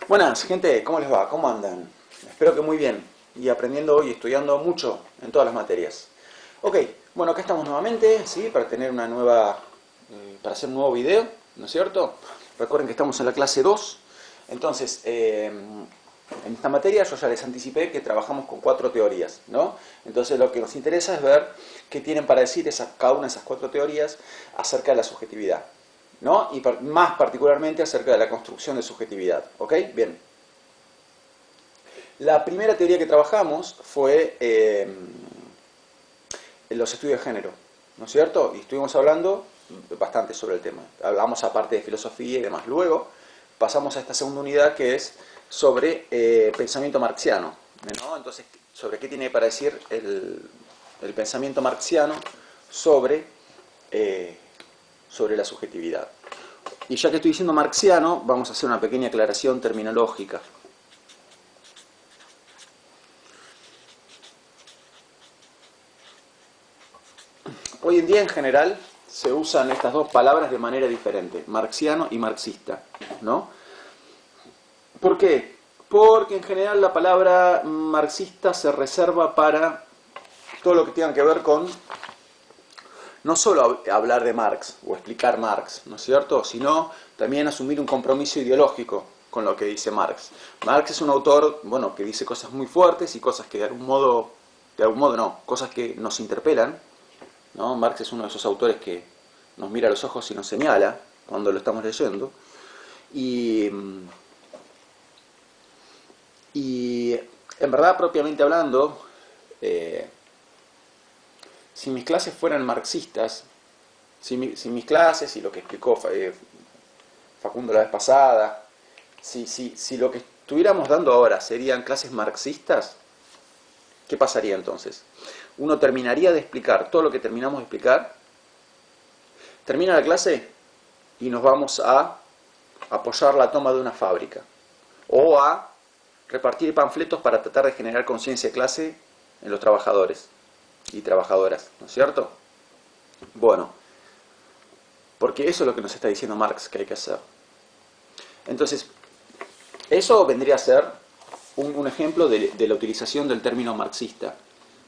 Buenas, gente, ¿cómo les va? ¿Cómo andan? Espero que muy bien y aprendiendo y estudiando mucho en todas las materias. Ok, bueno, acá estamos nuevamente, ¿sí? Para tener una nueva, para hacer un nuevo video, ¿no es cierto? Recuerden que estamos en la clase 2. Entonces, en esta materia yo ya les anticipé que trabajamos con 4 teorías, ¿no? Entonces lo que nos interesa es ver qué tienen para decir cada una de esas 4 teorías acerca de la subjetividad, ¿no? Y más particularmente acerca de la construcción de subjetividad, ¿ok? Bien. La primera teoría que trabajamos fue los estudios de género, ¿no es cierto? Y estuvimos hablando bastante sobre el tema. Hablamos aparte de filosofía y demás. Luego pasamos a esta segunda unidad que es sobre pensamiento marxiano, ¿no? Entonces, sobre qué tiene para decir el pensamiento marxiano sobre, sobre la subjetividad. Y ya que estoy diciendo marxiano, vamos a hacer una pequeña aclaración terminológica. Hoy en día, en general, se usan estas dos palabras de manera diferente, marxiano y marxista, ¿no? ¿Por qué? Porque en general la palabra marxista se reserva para todo lo que tenga que ver con no solo hablar de Marx o explicar Marx, ¿no es cierto?, sino también asumir un compromiso ideológico con lo que dice Marx. Marx es un autor, bueno, que dice cosas muy fuertes y cosas que de algún modo no, cosas que nos interpelan, ¿no? Marx es uno de esos autores que nos mira a los ojos y nos señala cuando lo estamos leyendo. Y en verdad, propiamente hablando, si mis clases fueran marxistas, si mis clases y lo que explicó Facundo la vez pasada, si lo que estuviéramos dando ahora serían clases marxistas, ¿qué pasaría entonces? Uno terminaría de explicar todo lo que terminamos de explicar, termina la clase y nos vamos a apoyar la toma de una fábrica o a repartir panfletos para tratar de generar conciencia de clase en los trabajadores y trabajadoras, ¿no es cierto? Bueno, porque eso es lo que nos está diciendo Marx que hay que hacer. Entonces, eso vendría a ser un ejemplo de la utilización del término marxista.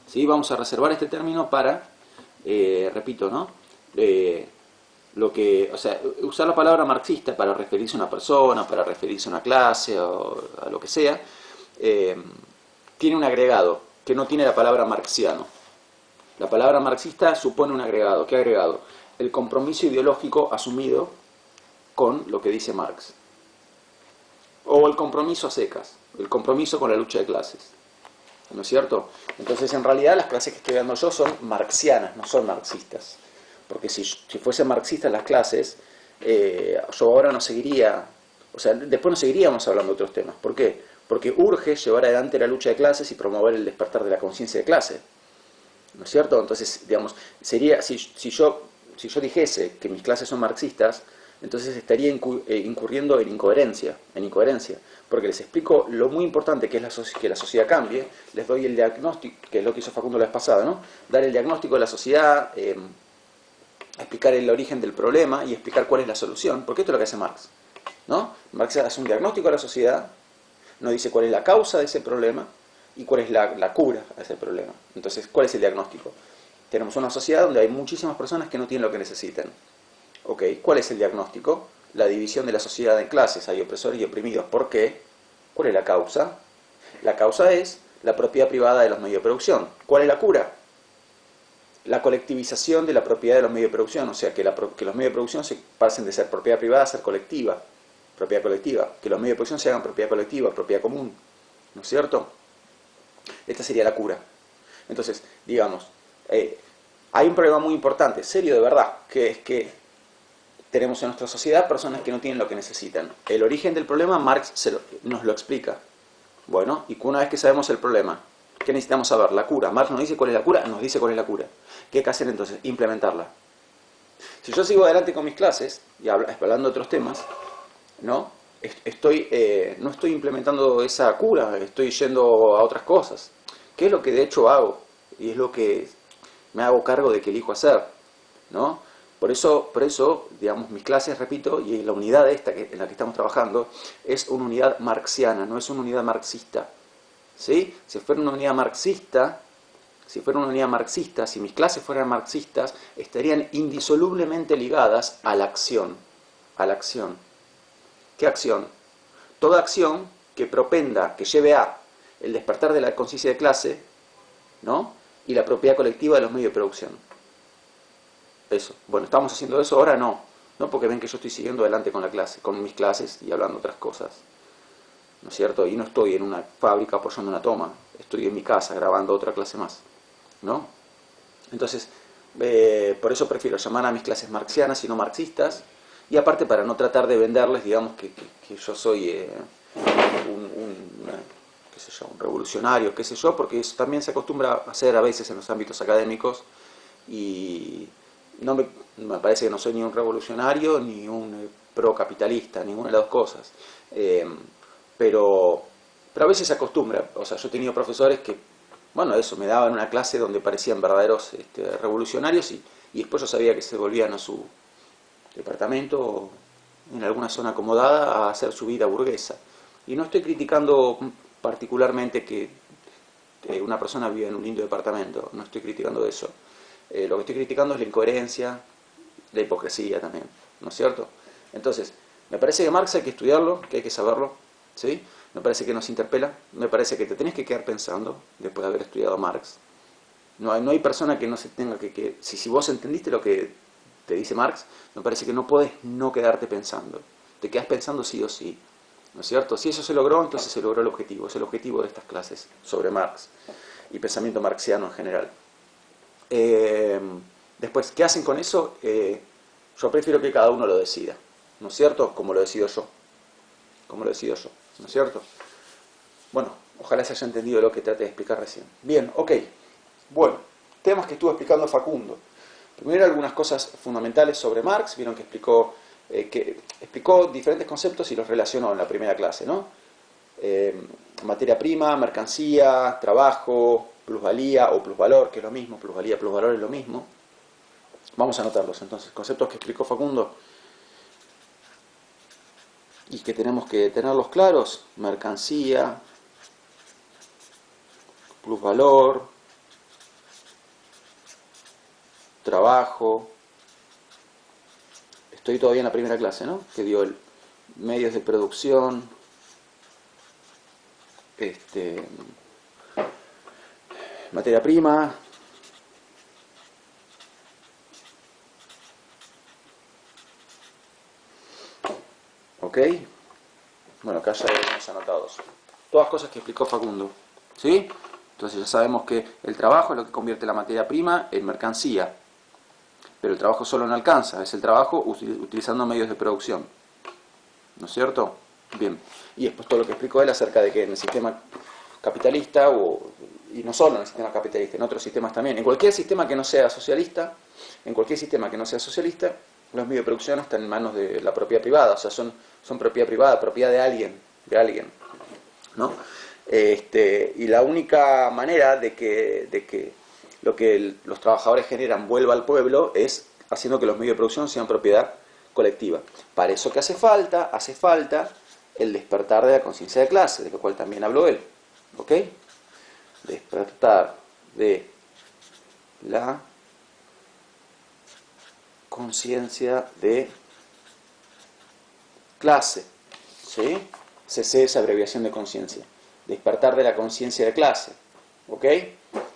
¿Sí? Vamos a reservar este término para, repito, ¿no? O sea, usar la palabra marxista para referirse a una persona, para referirse a una clase o a lo que sea, tiene un agregado que no tiene la palabra marxiano. La palabra marxista supone un agregado. ¿Qué agregado? El compromiso ideológico asumido con lo que dice Marx. O el compromiso a secas, el compromiso con la lucha de clases. ¿No es cierto? Entonces, en realidad, las clases que estoy dando yo son marxianas, no son marxistas. Porque si fuesen marxistas las clases, yo ahora no seguiría, o sea, después no seguiríamos hablando de otros temas. ¿Por qué? Porque urge llevar adelante la lucha de clases y promover el despertar de la conciencia de clase. ¿No es cierto? Entonces, digamos, sería, si yo dijese que mis clases son marxistas, entonces estaría incurriendo en incoherencia, porque les explico lo muy importante que es que la sociedad cambie, les doy el diagnóstico, que es lo que hizo Facundo la vez pasada, ¿no? Dar el diagnóstico de la sociedad, explicar el origen del problema y explicar cuál es la solución, porque esto es lo que hace Marx, ¿no? Marx hace un diagnóstico de la sociedad, nos dice cuál es la causa de ese problema y cuál es la cura a ese problema. Entonces, ¿cuál es el diagnóstico? Tenemos una sociedad donde hay muchísimas personas que no tienen lo que necesitan. Ok, ¿cuál es el diagnóstico? La división de la sociedad en clases, hay opresores y oprimidos. ¿Por qué? ¿Cuál es la causa? La causa es la propiedad privada de los medios de producción. ¿Cuál es la cura? La colectivización de la propiedad de los medios de producción, o sea, que los medios de producción se pasen de ser propiedad privada a ser colectiva, propiedad colectiva, que los medios de producción se hagan propiedad colectiva, propiedad común, ¿no es cierto? Esta sería la cura. Entonces, digamos, hay un problema muy importante, serio de verdad, que es que tenemos en nuestra sociedad personas que no tienen lo que necesitan. El origen del problema Marx nos lo explica. Bueno, y una vez que sabemos el problema, ¿qué necesitamos saber? La cura. Marx nos dice cuál es la cura, nos dice cuál es la cura. ¿Qué hay que hacer entonces? Implementarla. Si yo sigo adelante con mis clases, y hablando de otros temas, ¿no? No estoy implementando esa cura, estoy yendo a otras cosas. ¿Qué es lo que de hecho hago? Y es lo que me hago cargo de que elijo hacer, ¿no? Por eso, digamos, mis clases, repito, y la unidad esta en la que estamos trabajando, es una unidad marxiana, no es una unidad marxista. ¿Sí? Si fuera una unidad marxista, si mis clases fueran marxistas, estarían indisolublemente ligadas a la acción. A la acción. ¿Qué acción? Toda acción que propenda, que lleve a el despertar de la conciencia de clase, ¿no? Y la propiedad colectiva de los medios de producción. Eso. Bueno, ¿estamos haciendo eso ahora? No. No, porque ven que yo estoy siguiendo adelante con la clase, con mis clases y hablando otras cosas. ¿No es cierto? Y no estoy en una fábrica apoyando una toma. Estoy en mi casa grabando otra clase más. ¿No? Entonces, por eso prefiero llamar a mis clases marxianas y no marxistas. Y aparte para no tratar de venderles, digamos, que yo soy qué sé yo, un revolucionario, qué sé yo, porque eso también se acostumbra a hacer a veces en los ámbitos académicos. Y no me parece que no soy ni un revolucionario ni un procapitalista, ninguna de las dos cosas. Pero a veces se acostumbra. O sea, yo he tenido profesores que, bueno, eso, me daban una clase donde parecían verdaderos revolucionarios y después yo sabía que se volvían a su departamento en alguna zona acomodada a hacer su vida burguesa. Y no estoy criticando particularmente que una persona viva en un lindo departamento, no estoy criticando eso. Lo que estoy criticando es la incoherencia, la hipocresía también, ¿no es cierto? Entonces, me parece que Marx hay que estudiarlo, que hay que saberlo, ¿sí? Me parece que nos interpela, me parece que te tenés que quedar pensando después de haber estudiado Marx. No hay persona que no se tenga que si vos entendiste lo que te dice Marx, me parece que no podés no quedarte pensando. Te quedás pensando sí o sí, ¿no es cierto? Si eso se logró, entonces se logró el objetivo. Es el objetivo de estas clases sobre Marx y pensamiento marxiano en general. Después, ¿qué hacen con eso? Yo prefiero que cada uno lo decida, ¿no es cierto? Como lo decido yo. Como lo decido yo, ¿no es cierto? Bueno, ojalá se haya entendido lo que traté de explicar recién. Bien, ok. Bueno, temas que estuvo explicando Facundo. Primero algunas cosas fundamentales sobre Marx. Vieron que explicó diferentes conceptos y los relacionó en la primera clase, ¿no? Materia prima, mercancía, trabajo, plusvalía o plusvalor, que es lo mismo. Plusvalía, plusvalor es lo mismo. Vamos a anotarlos entonces. Conceptos que explicó Facundo y que tenemos que tenerlos claros. Mercancía, plusvalor, trabajo. Estoy todavía en la primera clase, ¿no? Que dio medios de producción, materia prima, ¿ok? Bueno, acá ya tenemos anotados. Todas cosas que explicó Facundo, ¿sí? Entonces ya sabemos que el trabajo es lo que convierte la materia prima en mercancía. Pero el trabajo solo no alcanza, es el trabajo utilizando medios de producción. ¿No es cierto? Bien. Y después todo lo que explicó él acerca de que en el sistema capitalista, y no solo en el sistema capitalista, en otros sistemas también, en cualquier sistema que no sea socialista, los medios de producción están en manos de la propiedad privada, o sea, son propiedad privada, propiedad de alguien, ¿no? Y la única manera de que lo que los trabajadores generan vuelva al pueblo es haciendo que los medios de producción sean propiedad colectiva. Para eso que hace falta el despertar de la conciencia de clase, de lo cual también habló él. ¿Ok? Despertar de la conciencia de clase. ¿Sí? CC es abreviación de conciencia. Despertar de la conciencia de clase. ¿Ok?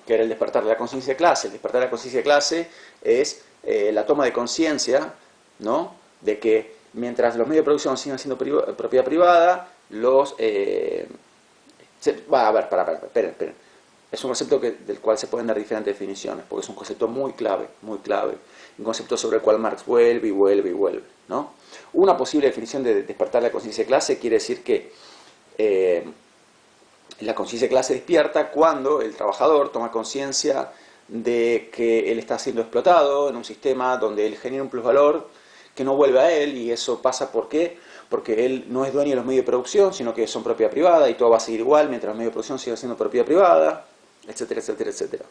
Que era el despertar de la conciencia de clase. El despertar de la conciencia de clase es la toma de conciencia, ¿no? De que mientras los medios de producción sigan siendo propiedad privada, esperen. Es un concepto del cual se pueden dar diferentes definiciones, porque es un concepto muy clave, un concepto sobre el cual Marx vuelve, ¿no? Una posible definición de despertar la conciencia de clase quiere decir que la conciencia de clase despierta cuando el trabajador toma conciencia de que él está siendo explotado en un sistema donde él genera un plusvalor que no vuelve a él, y eso pasa ¿por qué? Porque él no es dueño de los medios de producción, sino que son propiedad privada y todo va a seguir igual mientras los medios de producción sigan siendo propiedad privada, etcétera, etcétera, etcétera.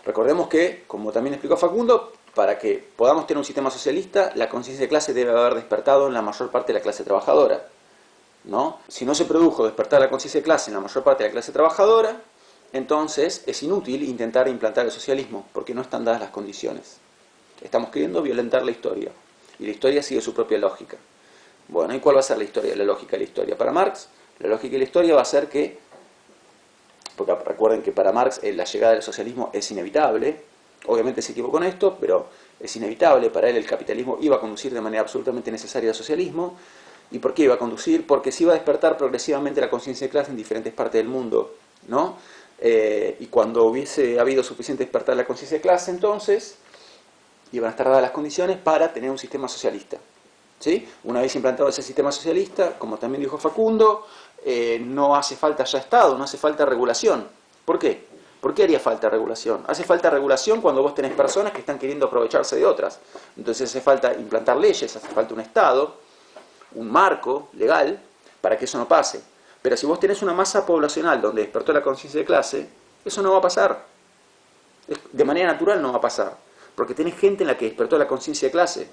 Recordemos que, como también explicó Facundo, para que podamos tener un sistema socialista, la conciencia de clase debe haber despertado en la mayor parte de la clase trabajadora, ¿no? Si no se produjo despertar la conciencia de clase en la mayor parte de la clase trabajadora, entonces es inútil intentar implantar el socialismo, porque no están dadas las condiciones. Estamos queriendo violentar la historia, y la historia sigue su propia lógica. Bueno, ¿y cuál va a ser la historia, la lógica de la historia? Para Marx, la lógica de la historia va a ser que, porque recuerden que para Marx la llegada del socialismo es inevitable, obviamente se equivocó con esto, pero es inevitable, para él el capitalismo iba a conducir de manera absolutamente necesaria al socialismo. ¿Y por qué iba a conducir? Porque se iba a despertar progresivamente la conciencia de clase en diferentes partes del mundo, ¿no? Y cuando hubiese habido suficiente despertar de la conciencia de clase, entonces iban a estar dadas las condiciones para tener un sistema socialista, ¿sí? Una vez implantado ese sistema socialista, como también dijo Facundo, no hace falta ya Estado, no hace falta regulación. ¿Por qué? ¿Por qué haría falta regulación? Hace falta regulación cuando vos tenés personas que están queriendo aprovecharse de otras. Entonces hace falta implantar leyes, hace falta un Estado, un marco legal para que eso no pase. Pero si vos tenés una masa poblacional donde despertó la conciencia de clase, eso no va a pasar. De manera natural no va a pasar. Porque tenés gente en la que despertó la conciencia de clase.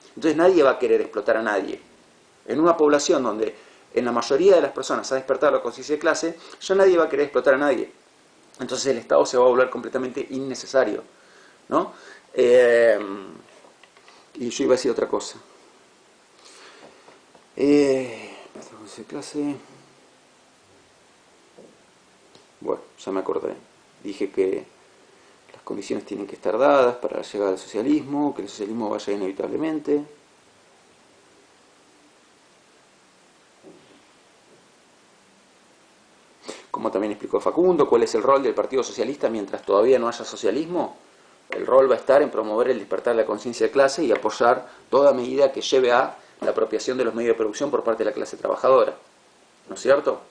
Entonces nadie va a querer explotar a nadie. En una población donde en la mayoría de las personas ha despertado la conciencia de clase, ya nadie va a querer explotar a nadie. Entonces el Estado se va a volver completamente innecesario, ¿no? Y yo iba a decir otra cosa. Clase. Bueno, ya me acordé. Dije que las condiciones tienen que estar dadas para la llegada del socialismo, que el socialismo vaya inevitablemente. Como también explicó Facundo, ¿cuál es el rol del Partido Socialista mientras todavía no haya socialismo? El rol va a estar en promover el despertar de la conciencia de clase y apoyar toda medida que lleve a la apropiación de los medios de producción por parte de la clase trabajadora. ¿No es cierto?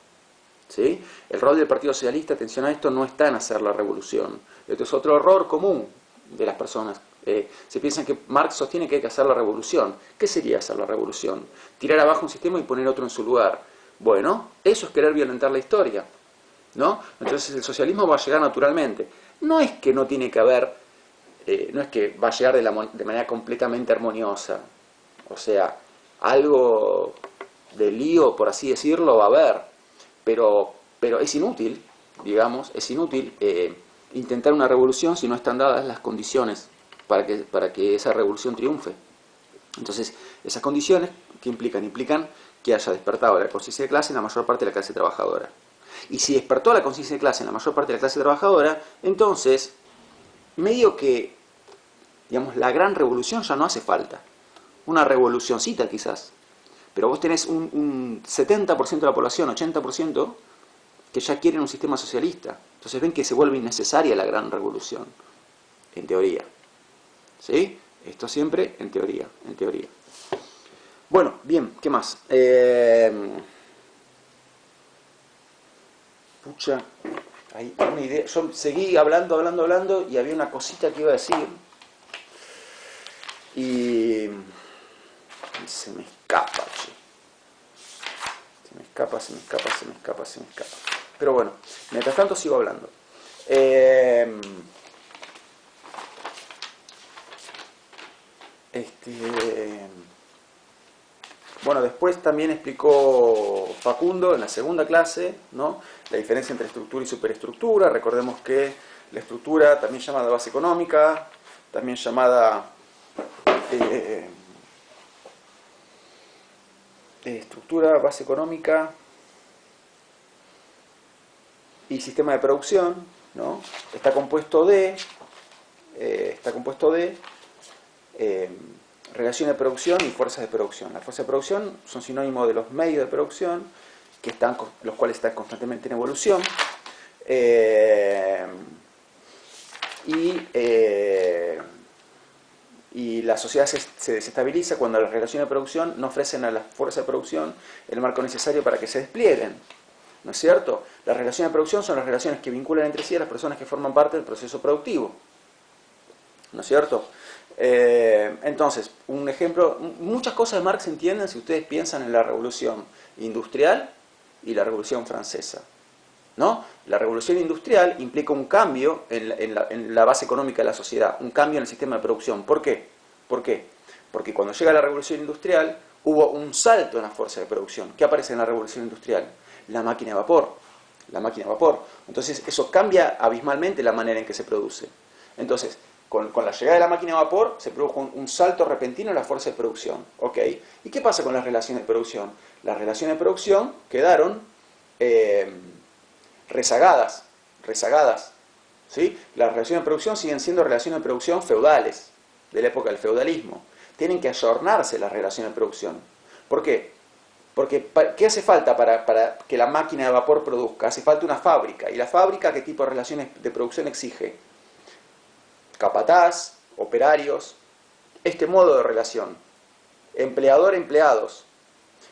¿Sí? El rol del Partido Socialista, atención a esto, no está en hacer la revolución. Esto es otro error común de las personas. Se piensan que Marx sostiene que hay que hacer la revolución. ¿Qué sería hacer la revolución? Tirar abajo un sistema y poner otro en su lugar. Bueno, eso es querer violentar la historia, ¿no? Entonces el socialismo va a llegar naturalmente. No es que no tiene que haber, no es que va a llegar de manera completamente armoniosa. O sea, algo de lío, por así decirlo, va a haber. Pero es inútil, digamos, es inútil intentar una revolución si no están dadas las condiciones para que esa revolución triunfe. Entonces, esas condiciones, ¿qué implican? Implican que haya despertado la conciencia de clase en la mayor parte de la clase trabajadora. Y si despertó la conciencia de clase en la mayor parte de la clase trabajadora, entonces, medio que, digamos, la gran revolución ya no hace falta. Una revolucioncita quizás. Pero vos tenés un 70% de la población, 80%, que ya quieren un sistema socialista. Entonces ven que se vuelve innecesaria la gran revolución, en teoría. ¿Sí? Esto siempre en teoría, en teoría. Bueno, bien, ¿qué más? Pucha, hay una idea. Yo seguí hablando, y había una cosita que iba a decir. Y se me escapa, che. Se me escapa. Pero bueno, mientras tanto sigo hablando. Bueno, después también explicó Facundo en la segunda clase, ¿no?, la diferencia entre estructura y superestructura. Recordemos que la estructura, también llamada base económica, también llamada estructura, base económica y sistema de producción, ¿no?, está compuesto de relaciones de producción y fuerzas de producción. Las fuerzas de producción son sinónimos de los medios de producción, los cuales están constantemente en evolución, y la sociedad se desestabiliza cuando las relaciones de producción no ofrecen a las fuerzas de producción el marco necesario para que se desplieguen. ¿No es cierto? Las relaciones de producción son las relaciones que vinculan entre sí a las personas que forman parte del proceso productivo. ¿No es cierto? Entonces, un ejemplo, muchas cosas de Marx se entienden si ustedes piensan en la revolución industrial y la revolución francesa. ¿no? La revolución industrial implica un cambio en la base económica de la sociedad, un cambio en el sistema de producción. ¿Por qué? ¿Por qué? Porque cuando llega la revolución industrial hubo un salto en la fuerza de producción. ¿Qué aparece en la revolución industrial? La máquina de vapor. La máquina de vapor. Entonces eso cambia abismalmente la manera en que se produce. Entonces, con la llegada de la máquina de vapor se produjo un salto repentino en la fuerza de producción. ¿Ok? ¿Y qué pasa con las relaciones de producción? Las relaciones de producción quedaron rezagadas. ¿Sí? Las relaciones de producción siguen siendo relaciones de producción feudales, de la época del feudalismo. Tienen que ayornarse las relaciones de producción. ¿Por qué? Porque ¿qué hace falta para que la máquina de vapor produzca? Hace falta una fábrica. ¿Y la fábrica qué tipo de relaciones de producción exige? Capataz, operarios, este modo de relación. Empleador-empleados.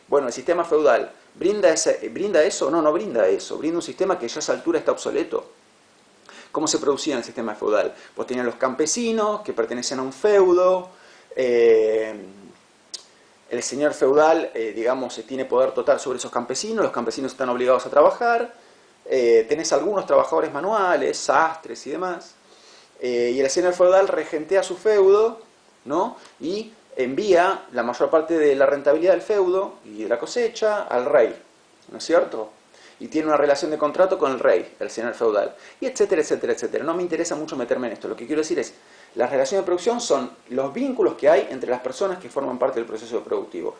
Bueno, el sistema feudal, ¿brinda eso? No, no brinda eso. Brinda un sistema que ya a esa altura está obsoleto. ¿Cómo se producía en el sistema feudal? Pues tenían los campesinos que pertenecían a un feudo. El señor feudal, digamos, tiene poder total sobre esos campesinos. Los campesinos están obligados a trabajar. Tenés algunos trabajadores manuales, sastres y demás. Y el señor feudal regentea su feudo, ¿no? Y envía la mayor parte de la rentabilidad del feudo y de la cosecha al rey, ¿no es cierto? Y tiene una relación de contrato con el rey, el señor feudal, y etcétera, etcétera, etcétera. No me interesa mucho meterme en esto. Lo que quiero decir es, las relaciones de producción son los vínculos que hay entre las personas que forman parte del proceso productivo.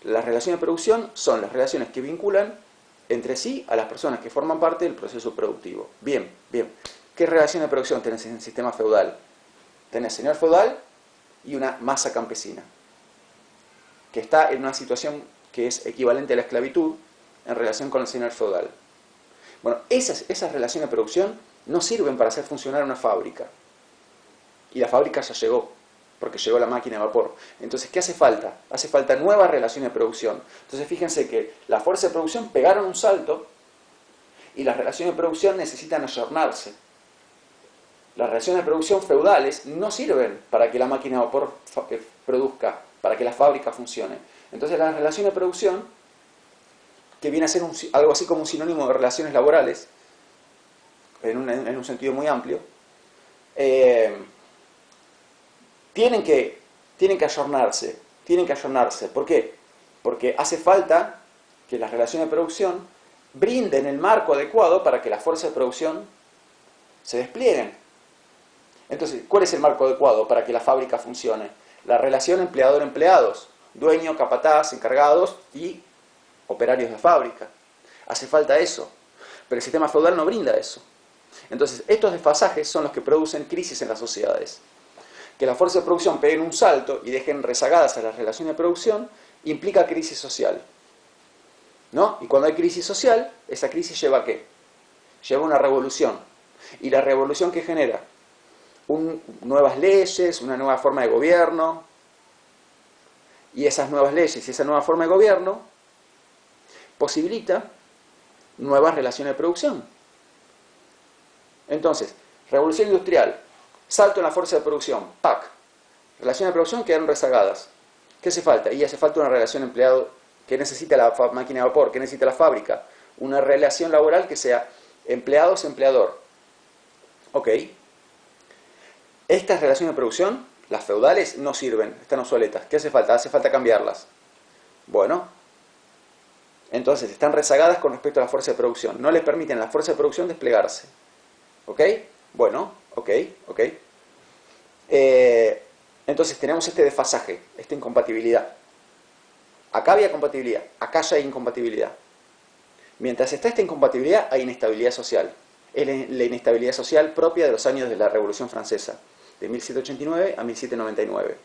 Las relaciones de producción son las relaciones que vinculan entre sí a las personas que forman parte del proceso productivo. Bien, bien. ¿Qué relación de producción tenés en el sistema feudal? Tenés señor feudal y una masa campesina, que está en una situación que es equivalente a la esclavitud en relación con el señor feudal. Bueno, esas relaciones de producción no sirven para hacer funcionar una fábrica. Y la fábrica ya llegó, porque llegó la máquina de vapor. Entonces, ¿qué hace falta? Hace falta nuevas relaciones de producción. Entonces, fíjense que las fuerzas de producción pegaron un salto y las relaciones de producción necesitan ayornarse. Las relaciones de producción feudales no sirven para que la máquina de vapor produzca, para que la fábrica funcione. Entonces, las relaciones de producción, que viene a ser algo así como un sinónimo de relaciones laborales, en un sentido muy amplio, tienen que ayornarse. ¿Por qué? Porque hace falta que las relaciones de producción brinden el marco adecuado para que las fuerzas de producción se desplieguen. Entonces, ¿cuál es el marco adecuado para que la fábrica funcione? La relación empleador-empleados, dueño, capataz, encargados y operarios de fábrica. Hace falta eso, pero el sistema feudal no brinda eso. Entonces, estos desfasajes son los que producen crisis en las sociedades. Que las fuerzas de producción peguen un salto y dejen rezagadas a las relaciones de producción implica crisis social, ¿no? Y cuando hay crisis social, esa crisis lleva ¿a qué? Lleva a una revolución. ¿Y la revolución qué genera? Nuevas leyes, una nueva forma de gobierno. Y esas nuevas leyes y esa nueva forma de gobierno posibilita nuevas relaciones de producción. Entonces, revolución industrial, salto en la fuerza de producción, ¡pac! Relaciones de producción quedaron rezagadas. ¿Qué hace falta? Y hace falta una relación empleado que necesita la máquina de vapor, que necesita la fábrica. Una relación laboral que sea empleados-empleador. ¿Ok? Estas relaciones de producción, las feudales, no sirven, están obsoletas. ¿Qué hace falta? Hace falta cambiarlas. Bueno, entonces están rezagadas con respecto a la fuerza de producción. No les permiten a la fuerza de producción desplegarse. ¿Ok? Bueno, ok. Entonces tenemos este desfasaje, esta incompatibilidad. Acá había compatibilidad, acá ya hay incompatibilidad. Mientras está esta incompatibilidad, hay inestabilidad social. Es la inestabilidad social propia de los años de la Revolución Francesa, de 1789 a 1799.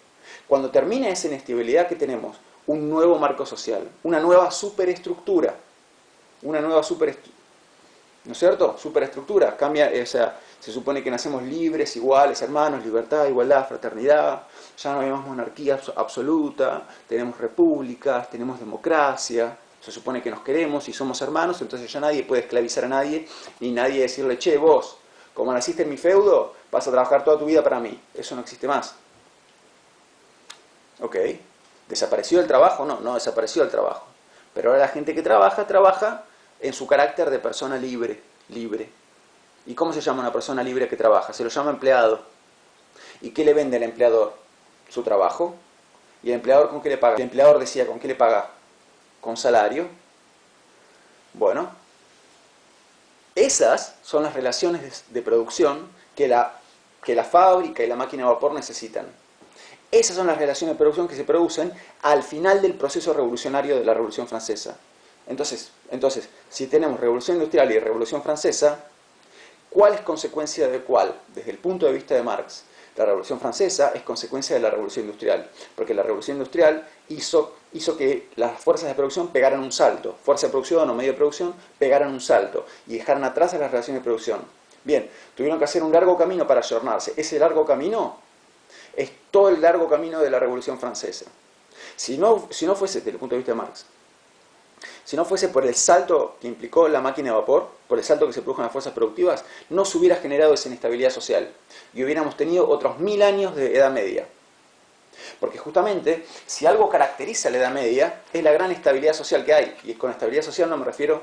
Cuando termina esa inestabilidad, ¿qué tenemos? Un nuevo marco social, una nueva superestructura. ¿No es cierto? Superestructura. Cambia, se supone que nacemos libres, iguales, hermanos, libertad, igualdad, fraternidad. Ya no hay más monarquía absoluta, tenemos repúblicas, tenemos democracia. Se supone que nos queremos y somos hermanos, entonces ya nadie puede esclavizar a nadie, ni nadie decirle, che, vos, como naciste en mi feudo, vas a trabajar toda tu vida para mí. Eso no existe más. ¿Ok? ¿Desapareció el trabajo? No, no desapareció el trabajo. Pero ahora la gente que trabaja en su carácter de persona libre. ¿Y cómo se llama una persona libre que trabaja? Se lo llama empleado. ¿Y qué le vende el empleador? Su trabajo. ¿Y el empleador con qué le paga? El empleador decía, ¿con qué le paga? Con salario. Bueno, esas son las relaciones de producción que la fábrica y la máquina de vapor necesitan. Esas son las relaciones de producción que se producen al final del proceso revolucionario de la Revolución Francesa. Entonces, si tenemos Revolución Industrial y Revolución Francesa, ¿cuál es consecuencia de cuál? Desde el punto de vista de Marx, la Revolución Francesa es consecuencia de la Revolución Industrial, porque la Revolución Industrial hizo que las fuerzas de producción pegaran un salto, fuerza de producción o medio de producción pegaran un salto y dejaran atrás a las relaciones de producción. Bien, tuvieron que hacer un largo camino para ayornarse. Ese largo camino es todo el largo camino de la Revolución Francesa. Si no fuese, desde el punto de vista de Marx, si no fuese por el salto que implicó la máquina de vapor, por el salto que se produjo en las fuerzas productivas, no se hubiera generado esa inestabilidad social y hubiéramos tenido otros 1000 años de Edad Media. Porque justamente, si algo caracteriza la Edad Media, es la gran estabilidad social que hay. Y con estabilidad social no me refiero...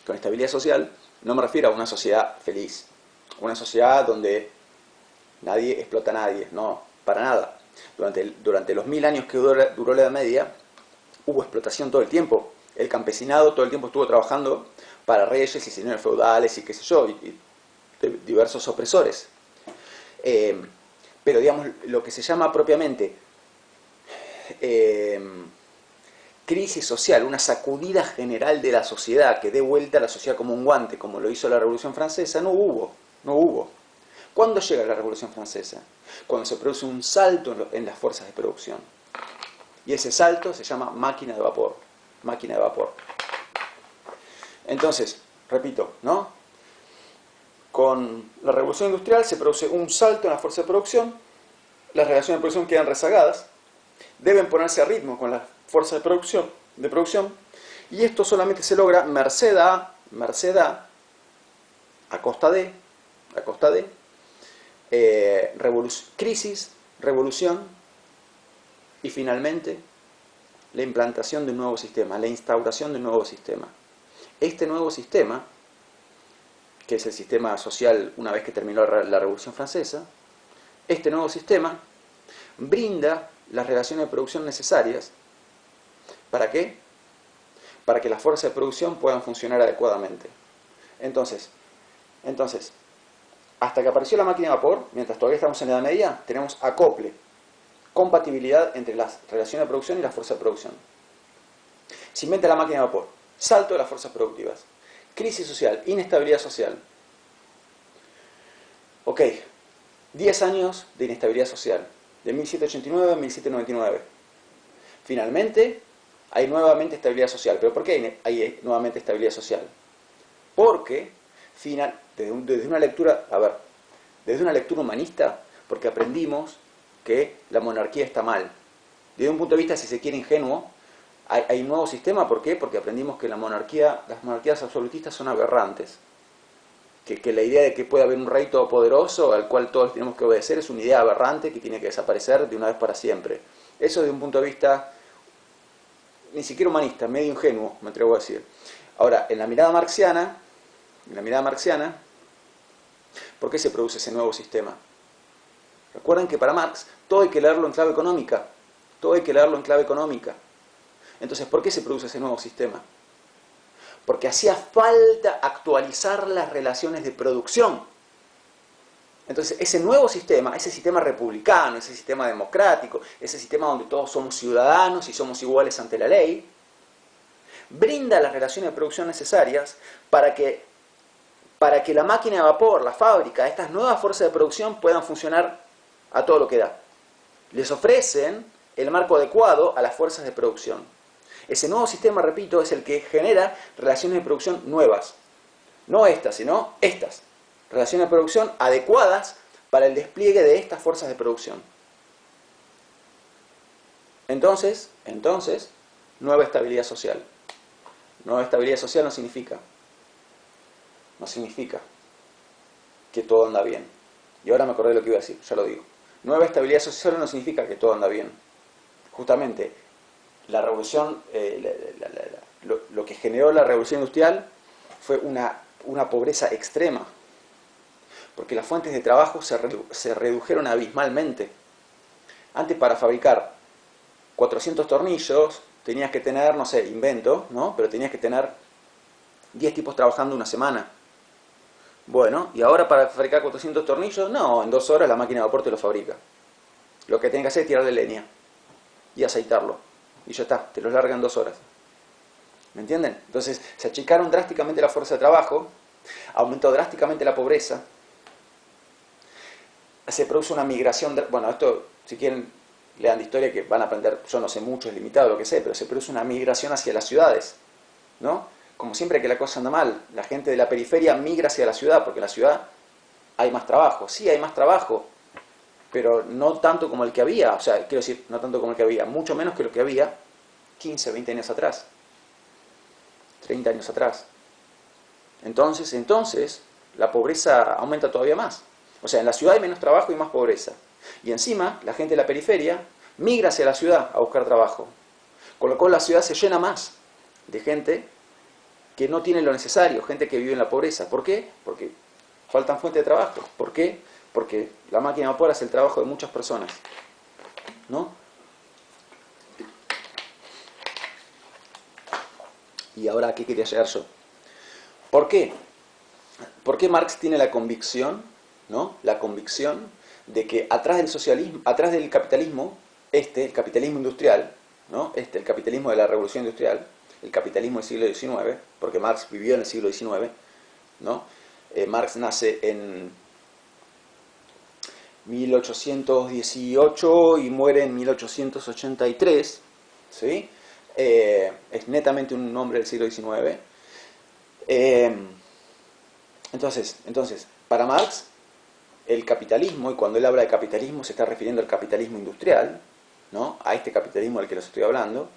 Con estabilidad social no me refiero a una sociedad feliz, una sociedad donde nadie explota a nadie, no, para nada. Durante los 1000 años que duró la Edad Media, hubo explotación todo el tiempo. El campesinado todo el tiempo estuvo trabajando para reyes y señores feudales y qué sé yo, y diversos opresores. Pero digamos, lo que se llama propiamente crisis social, una sacudida general de la sociedad que dé vuelta a la sociedad como un guante, como lo hizo la Revolución Francesa, no hubo. ¿Cuándo llega la Revolución Francesa? Cuando se produce un salto en las fuerzas de producción. Y ese salto se llama máquina de vapor. Máquina de vapor. Entonces, repito, ¿no? Con la Revolución Industrial se produce un salto en la fuerza de producción, las relaciones de producción quedan rezagadas, deben ponerse a ritmo con las fuerzas de producción, y esto solamente se logra merced a costa de, crisis, revolución y finalmente la implantación de un nuevo sistema, la instauración de un nuevo sistema. Este nuevo sistema, que es el sistema social una vez que terminó la Revolución Francesa, este nuevo sistema brinda las relaciones de producción necesarias. ¿Para qué? Para que las fuerzas de producción puedan funcionar adecuadamente. Entonces, hasta que apareció la máquina de vapor, mientras todavía estamos en la Edad Media, tenemos acople, compatibilidad entre las relaciones de producción y las fuerzas de producción. Se inventa la máquina de vapor, salto de las fuerzas productivas, crisis social, inestabilidad social. Ok, 10 años de inestabilidad social, de 1789 a 1799. Finalmente, hay nuevamente estabilidad social. ¿Pero por qué hay nuevamente estabilidad social? Porque, desde una lectura humanista, porque aprendimos que la monarquía está mal. Desde un punto de vista, si se quiere, ingenuo, hay un nuevo sistema. ¿Por qué? Porque aprendimos que las monarquías absolutistas son aberrantes. Que la idea de que puede haber un rey todopoderoso al cual todos tenemos que obedecer es una idea aberrante que tiene que desaparecer de una vez para siempre. Eso desde un punto de vista ni siquiera humanista, medio ingenuo, me atrevo a decir. Ahora, en la mirada marxiana, ¿por qué se produce ese nuevo sistema? Recuerden que para Marx todo hay que leerlo en clave económica. Entonces, ¿por qué se produce ese nuevo sistema? Porque hacía falta actualizar las relaciones de producción. Entonces, ese nuevo sistema, ese sistema republicano, ese sistema democrático, ese sistema donde todos somos ciudadanos y somos iguales ante la ley, brinda las relaciones de producción necesarias para que la máquina de vapor, la fábrica, estas nuevas fuerzas de producción puedan funcionar a todo lo que da. Les ofrecen el marco adecuado a las fuerzas de producción. Ese nuevo sistema, repito, es el que genera relaciones de producción nuevas. No estas, sino estas. Relaciones de producción adecuadas para el despliegue de estas fuerzas de producción. Entonces, nueva estabilidad social. Nueva estabilidad social no significa que todo anda bien. Y ahora me acordé de lo que iba a decir, ya lo digo. Nueva estabilidad social no significa que todo anda bien. justamente la revolución, lo que generó la revolución industrial fue una pobreza extrema, porque las fuentes de trabajo se redujeron abismalmente. Antes, para fabricar 400 tornillos tenías que tener, no sé, invento, ¿no? Pero tenías que tener 10 tipos trabajando una semana. Bueno, y ahora para fabricar 400 tornillos, no, en 2 horas la máquina de vapor te lo fabrica. Lo que tienes que hacer es tirarle leña y aceitarlo. Y ya está, te lo larga en 2 horas. ¿Me entienden? Entonces se achicaron drásticamente la fuerza de trabajo, aumentó drásticamente la pobreza, se produce una migración, bueno, esto si quieren lean de historia que van a aprender, yo no sé mucho, es limitado lo que sé, pero se produce una migración hacia las ciudades, ¿no? Como siempre que la cosa anda mal, la gente de la periferia migra hacia la ciudad, porque en la ciudad hay más trabajo. Sí, hay más trabajo, pero no tanto como el que había, o sea, quiero decir, no tanto como el que había, mucho menos que lo que había 15, 20 años atrás, 30 años atrás. Entonces, la pobreza aumenta todavía más. O sea, en la ciudad hay menos trabajo y más pobreza. Y encima, la gente de la periferia migra hacia la ciudad a buscar trabajo. Con lo cual la ciudad se llena más de gente que no tiene lo necesario, gente que vive en la pobreza. ¿Por qué? Porque faltan fuentes de trabajo. ¿Por qué? Porque la máquina de vapor hace el trabajo de muchas personas, ¿no? Y ahora, ¿a qué quería llegar yo? ¿Por qué? ¿Por qué Marx tiene la convicción, ¿no? La convicción de que atrás del socialismo, atrás del capitalismo, el capitalismo industrial, ¿no? El capitalismo de la revolución industrial, el capitalismo del siglo XIX, porque Marx vivió en el siglo XIX, ¿no? Marx nace en 1818 y muere en 1883, ¿sí? Es netamente un hombre del siglo XIX. Entonces, para Marx, el capitalismo, y cuando él habla de capitalismo se está refiriendo al capitalismo industrial, ¿no? A este capitalismo del que les estoy hablando.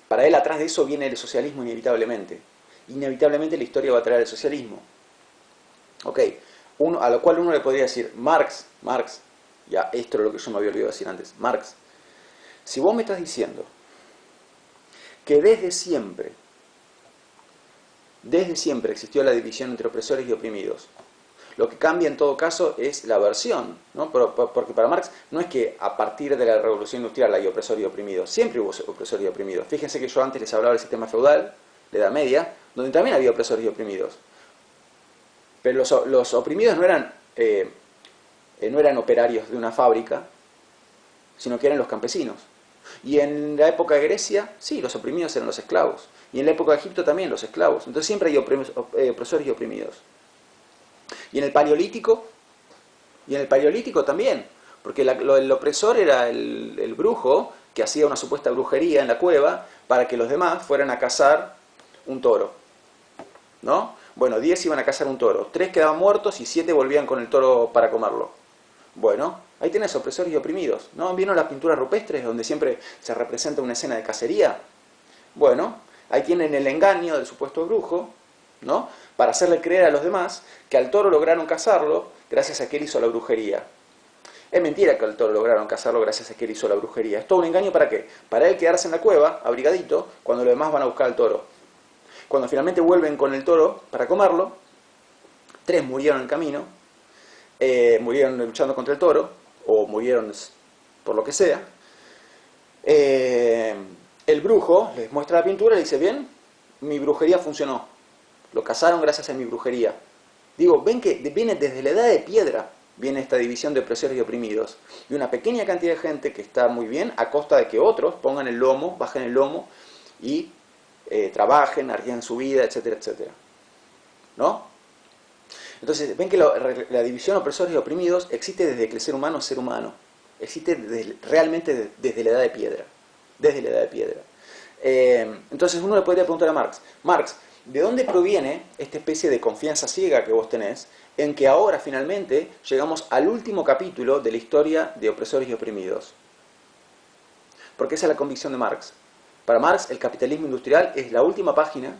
Para él, atrás de eso viene el socialismo inevitablemente. Inevitablemente la historia va a traer el socialismo. Ok, a lo cual uno le podría decir, Marx, ya esto es lo que yo me había olvidado decir antes, Marx, si vos me estás diciendo que desde siempre existió la división entre opresores y oprimidos, lo que cambia en todo caso es la versión, ¿no? Porque para Marx no es que a partir de la revolución industrial hay opresores y oprimidos, siempre hubo opresores y oprimidos. Fíjense que yo antes les hablaba del sistema feudal, de Edad Media, donde también había opresores y oprimidos. Pero los oprimidos no eran operarios de una fábrica, sino que eran los campesinos. Y en la época de Grecia, sí, los oprimidos eran los esclavos. Y en la época de Egipto también los esclavos. Entonces siempre hay opresores y oprimidos. Y en el Paleolítico también. Porque el opresor era el brujo que hacía una supuesta brujería en la cueva para que los demás fueran a cazar un toro, ¿no? Bueno, 10 iban a cazar un toro, 3 quedaban muertos y 7 volvían con el toro para comerlo. Bueno, ahí tenés opresores y oprimidos, ¿no? ¿Vieron las pinturas rupestres donde siempre se representa una escena de cacería? Bueno, ahí tienen el engaño del supuesto brujo, ¿no? Para hacerle creer a los demás que al toro lograron cazarlo gracias a que él hizo la brujería. Es mentira que al toro lograron cazarlo gracias a que él hizo la brujería. Es todo un engaño, ¿para qué? Para él quedarse en la cueva, abrigadito, cuando los demás van a buscar al toro. Cuando finalmente vuelven con el toro para comerlo, 3 murieron en el camino, murieron luchando contra el toro, o murieron por lo que sea. El brujo les muestra la pintura y le dice, bien, mi brujería funcionó. Lo cazaron gracias a mi brujería. Digo, ven que viene desde la edad de piedra, viene esta división de opresores y oprimidos. Y una pequeña cantidad de gente que está muy bien a costa de que otros pongan el lomo, bajen el lomo y trabajen, arriesguen su vida, etcétera, etcétera. ¿No? Entonces, ven que la división de opresores y oprimidos existe desde que el ser humano es ser humano. Existe realmente desde la edad de piedra. Desde la edad de piedra. Entonces uno le podría preguntar a Marx, ¿de dónde proviene esta especie de confianza ciega que vos tenés en que ahora finalmente llegamos al último capítulo de la historia de opresores y oprimidos? Porque esa es la convicción de Marx. Para Marx, el capitalismo industrial es la última página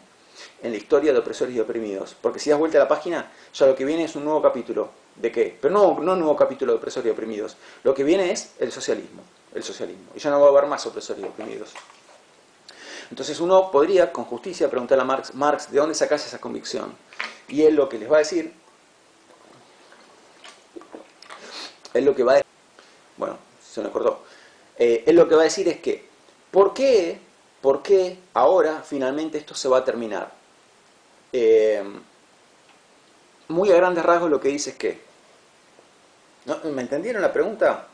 en la historia de opresores y oprimidos. Porque si das vuelta a la página, ya lo que viene es un nuevo capítulo. ¿De qué? Pero no un nuevo capítulo de opresores y oprimidos. Lo que viene es el socialismo. el socialismo. Y ya no va a haber más opresores y oprimidos. Entonces uno podría, con justicia, preguntarle a Marx, Marx, ¿de dónde sacás esa convicción? Y él lo que les va a decir, él lo que va a decir, bueno, se me cortó, él lo que va a decir es que, ¿por qué ahora finalmente esto se va a terminar? Muy a grandes rasgos lo que dice es que, ¿no? ¿Me entendieron la pregunta?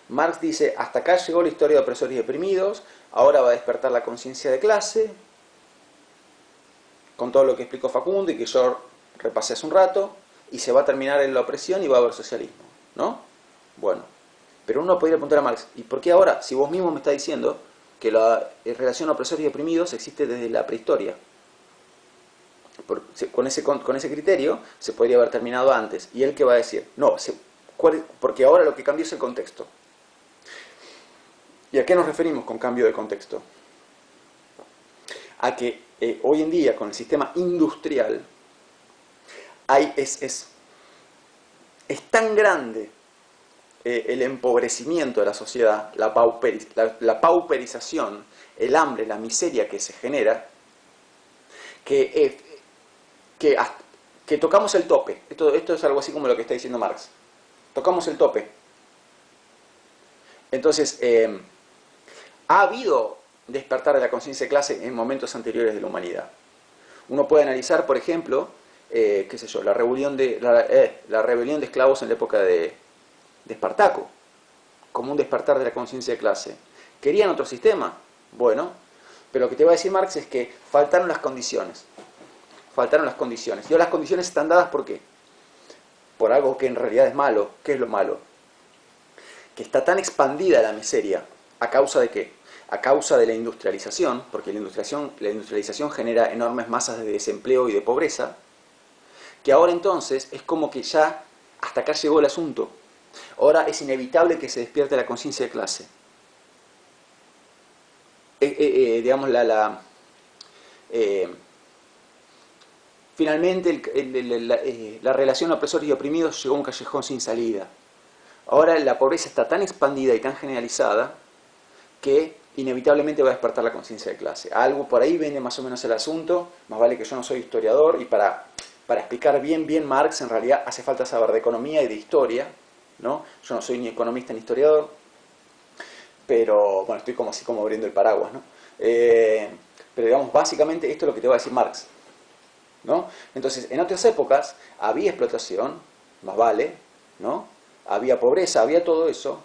Marx dice, hasta acá llegó la historia de opresores y oprimidos, ahora va a despertar la conciencia de clase, con todo lo que explicó Facundo y que yo repasé hace un rato, y se va a terminar en la opresión y va a haber socialismo, ¿no? Bueno, pero uno podría preguntar a Marx, ¿y por qué ahora, si vos mismo me estás diciendo que la relación opresores y oprimidos existe desde la prehistoria? Con ese criterio se podría haber terminado antes. ¿Y él qué va a decir? No, porque ahora lo que cambió es el contexto. ¿Y a qué nos referimos con cambio de contexto? A que hoy en día, con el sistema industrial, es tan grande el empobrecimiento de la sociedad, la pauperización, el hambre, la miseria que se genera, que tocamos el tope. Esto es algo así como lo que está diciendo Marx. Tocamos el tope. Entonces, ha habido despertar de la conciencia de clase en momentos anteriores de la humanidad. Uno puede analizar, por ejemplo, qué sé yo, la rebelión de esclavos en la época de Espartaco, como un despertar de la conciencia de clase. ¿Querían otro sistema? Bueno, pero lo que te va a decir Marx es que faltaron las condiciones. Faltaron las condiciones. Y las condiciones están dadas ¿por qué? Por algo que en realidad es malo. ¿Qué es lo malo? Que está tan expandida la miseria. ¿A causa de qué? A causa de la industrialización, porque la industrialización genera enormes masas de desempleo y de pobreza, que ahora entonces es como que ya hasta acá llegó el asunto. Ahora es inevitable que se despierte la conciencia de clase. Digamos, finalmente la relación opresores y oprimidos llegó a un callejón sin salida. Ahora la pobreza está tan expandida y tan generalizada que inevitablemente va a despertar la conciencia de clase. Algo por ahí viene más o menos el asunto, más vale que yo no soy historiador, y para explicar bien Marx en realidad hace falta saber de economía y de historia, ¿no? Yo no soy ni economista ni historiador, pero bueno, estoy como así como abriendo el paraguas, ¿no? Pero digamos, básicamente esto es lo que te va a decir Marx, ¿no? Entonces, en otras épocas había explotación, más vale, ¿no? Había pobreza, había todo eso,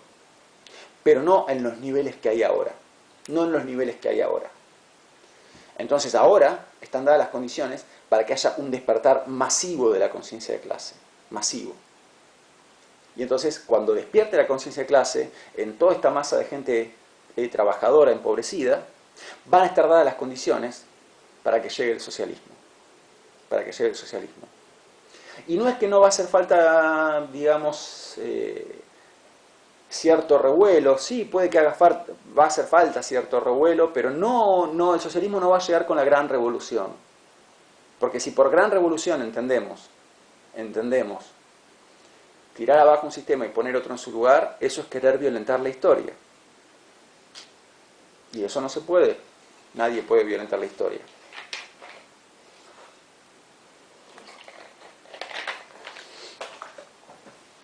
pero no en los niveles que hay ahora. No en los niveles que hay ahora. Entonces ahora están dadas las condiciones para que haya un despertar masivo de la conciencia de clase. Masivo. Y entonces cuando despierte la conciencia de clase, en toda esta masa de gente trabajadora, empobrecida, van a estar dadas las condiciones para que llegue el socialismo. Para que llegue el socialismo. Y no es que no va a hacer falta, digamos, cierto revuelo. Sí, puede que va a hacer falta cierto revuelo, pero no, el socialismo no va a llegar con la gran revolución. Porque si por gran revolución entendemos tirar abajo un sistema y poner otro en su lugar, eso es querer violentar la historia. Y eso no se puede. Nadie puede violentar la historia.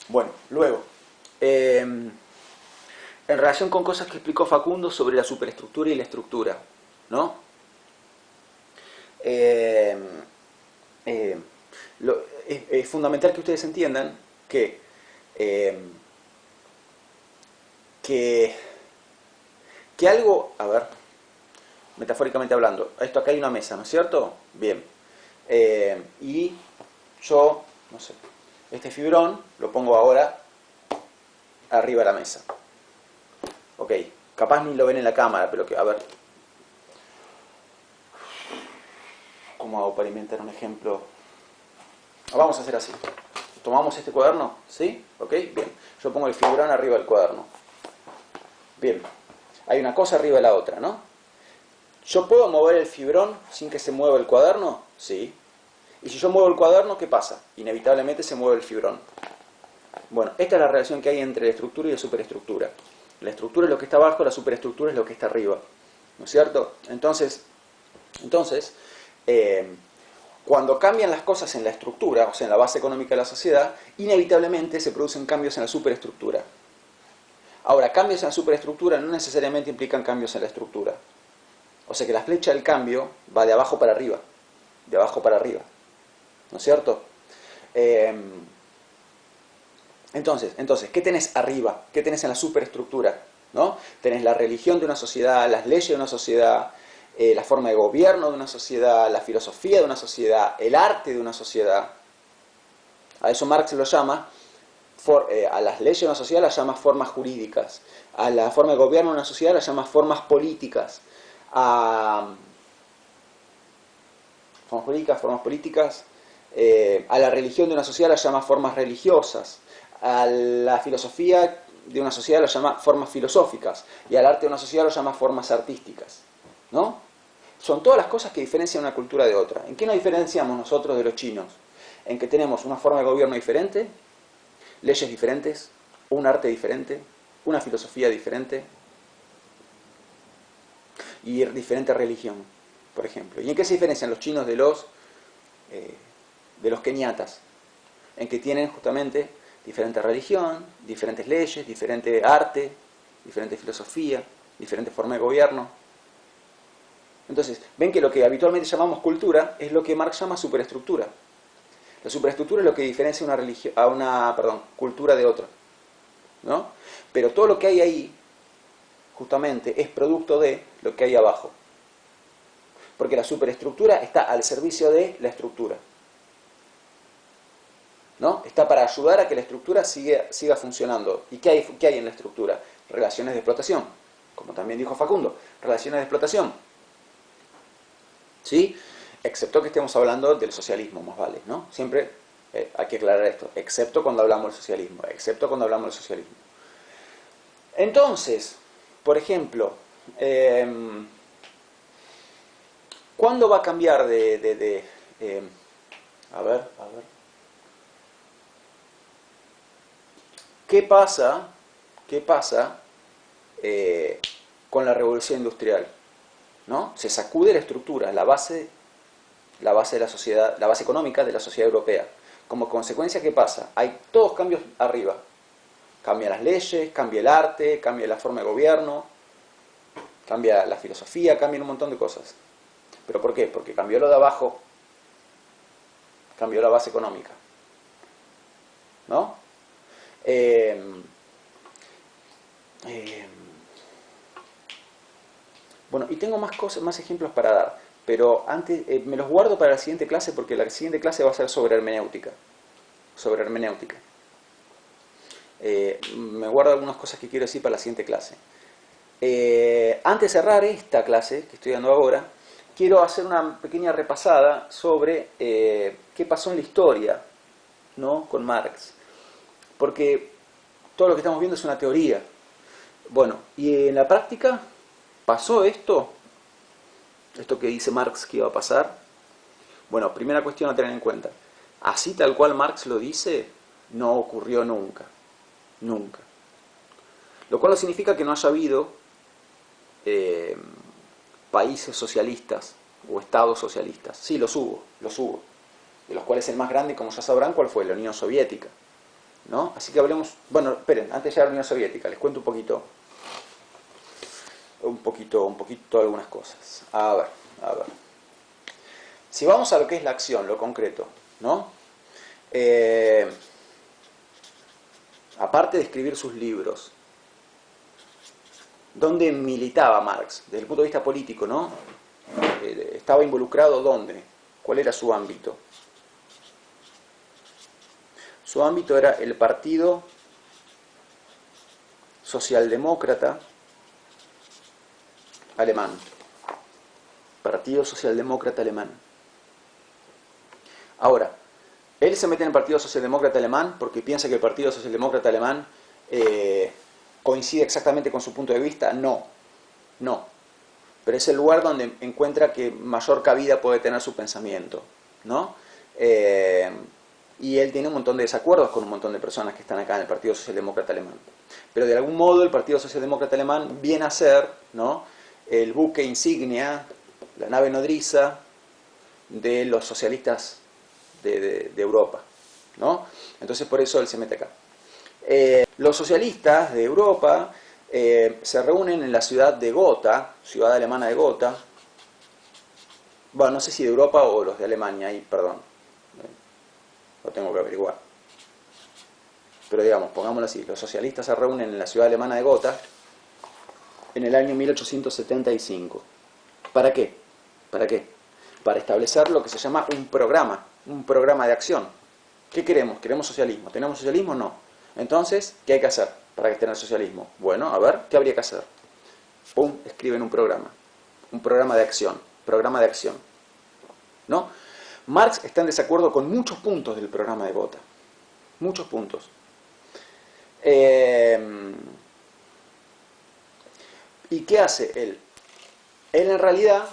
Bueno, luego, en relación con cosas que explicó Facundo sobre la superestructura y la estructura, ¿no? Es fundamental que ustedes entiendan que algo, a ver, metafóricamente hablando, esto acá hay una mesa, ¿no es cierto? Bien. Y yo, no sé, este fibrón lo pongo ahora arriba de la mesa. Ok, capaz ni lo ven en la cámara, pero que, a ver. ¿Cómo hago para inventar un ejemplo? Vamos a hacer así. Tomamos este cuaderno, ¿sí? Ok, bien. Yo pongo el fibrón arriba del cuaderno. Bien. Hay una cosa arriba de la otra, ¿no? ¿Yo puedo mover el fibrón sin que se mueva el cuaderno? Sí. Y si yo muevo el cuaderno, ¿qué pasa? Inevitablemente se mueve el fibrón. Bueno, esta es la relación que hay entre la estructura y la superestructura. La estructura es lo que está abajo, la superestructura es lo que está arriba. ¿No es cierto? Entonces cuando cambian las cosas en la estructura, o sea, en la base económica de la sociedad, inevitablemente se producen cambios en la superestructura. Ahora, cambios en la superestructura no necesariamente implican cambios en la estructura. O sea que la flecha del cambio va de abajo para arriba. De abajo para arriba. ¿No es cierto? Entonces, ¿qué tenés arriba? ¿Qué tenés en la superestructura? ¿No? Tenés la religión de una sociedad, las leyes de una sociedad, la forma de gobierno de una sociedad, la filosofía de una sociedad, el arte de una sociedad. A eso Marx lo llama, a las leyes de una sociedad las llama formas jurídicas, a la forma de gobierno de una sociedad las llama formas políticas, a la religión de una sociedad la llama formas religiosas, a la filosofía de una sociedad lo llama formas filosóficas y al arte de una sociedad lo llama formas artísticas, ¿no? Son todas las cosas que diferencian una cultura de otra. ¿En qué nos diferenciamos nosotros de los chinos? En que tenemos una forma de gobierno diferente, leyes diferentes, un arte diferente, una filosofía diferente y diferente religión, por ejemplo. ¿Y en qué se diferencian los chinos de los keniatas? En que tienen justamente diferente religión, diferentes leyes, diferente arte, diferente filosofía, diferente forma de gobierno. Entonces, ven que lo que habitualmente llamamos cultura es lo que Marx llama superestructura. La superestructura es lo que diferencia una cultura de otra, ¿no? Pero todo lo que hay ahí, justamente, es producto de lo que hay abajo. Porque la superestructura está al servicio de la estructura, ¿no? Está para ayudar a que la estructura siga funcionando. ¿Y qué hay en la estructura? Relaciones de explotación, como también dijo Facundo, relaciones de explotación. ¿Sí? Excepto que estemos hablando del socialismo, más vale, ¿no? Siempre hay que aclarar esto, excepto cuando hablamos del socialismo, Entonces, por ejemplo, ¿cuándo va a cambiar a ver. ¿Qué pasa con la revolución industrial? ¿No? Se sacude la estructura, la base de la sociedad, la base económica de la sociedad europea. Como consecuencia, ¿qué pasa? Hay todos cambios arriba. Cambian las leyes, cambia el arte, cambia la forma de gobierno, cambia la filosofía, cambian un montón de cosas. ¿Pero por qué? Porque cambió lo de abajo, cambió la base económica, ¿no? Bueno, y tengo más ejemplos para dar, pero antes me los guardo para la siguiente clase porque la siguiente clase va a ser sobre hermenéutica. Me guardo algunas cosas que quiero decir para la siguiente clase. Antes de cerrar esta clase que estoy dando ahora, quiero hacer una pequeña repasada sobre qué pasó en la historia, ¿no? Con Marx. Porque todo lo que estamos viendo es una teoría. Bueno, y en la práctica pasó esto que dice Marx que iba a pasar. Bueno, primera cuestión a tener en cuenta. Así tal cual Marx lo dice, no ocurrió nunca. Nunca. Lo cual no significa que no haya habido países socialistas o estados socialistas. Sí, los hubo. De los cuales el más grande, como ya sabrán, ¿cuál fue? La Unión Soviética, ¿no? Así que hablemos... Bueno, esperen, antes de llegar a la Unión Soviética, les cuento un poquito algunas cosas. A ver. Si vamos a lo que es la acción, lo concreto, ¿no? Aparte de escribir sus libros, ¿dónde militaba Marx? Desde el punto de vista político, ¿no? ¿Estaba involucrado dónde? ¿Cuál era su ámbito? Su ámbito era el Partido Socialdemócrata Alemán. Partido Socialdemócrata Alemán. Ahora, él se mete en el Partido Socialdemócrata Alemán porque piensa que el Partido Socialdemócrata Alemán coincide exactamente con su punto de vista. No. Pero es el lugar donde encuentra que mayor cabida puede tener su pensamiento, ¿no? y él tiene un montón de desacuerdos con un montón de personas que están acá en el Partido Socialdemócrata Alemán. Pero de algún modo el Partido Socialdemócrata Alemán viene a ser, ¿no?, el buque insignia, la nave nodriza de los socialistas de Europa, ¿no? Entonces por eso él se mete acá. Los socialistas de Europa se reúnen en la ciudad de Gotha, ciudad alemana de Gotha. Bueno, no sé si de Europa o los de Alemania, ahí, perdón. Lo tengo que averiguar. Pero digamos, pongámoslo así, los socialistas se reúnen en la ciudad alemana de Gotha en el año 1875. ¿Para qué? ¿Para qué? Para establecer lo que se llama un programa de acción. ¿Qué queremos? ¿Queremos socialismo? ¿Tenemos socialismo? No. Entonces, ¿qué hay que hacer para tener socialismo? Bueno, a ver, ¿qué habría que hacer? Pum, escriben un programa de acción, ¿no? Marx está en desacuerdo con muchos puntos del programa de Gotha, muchos puntos. ¿Y qué hace él? Él en realidad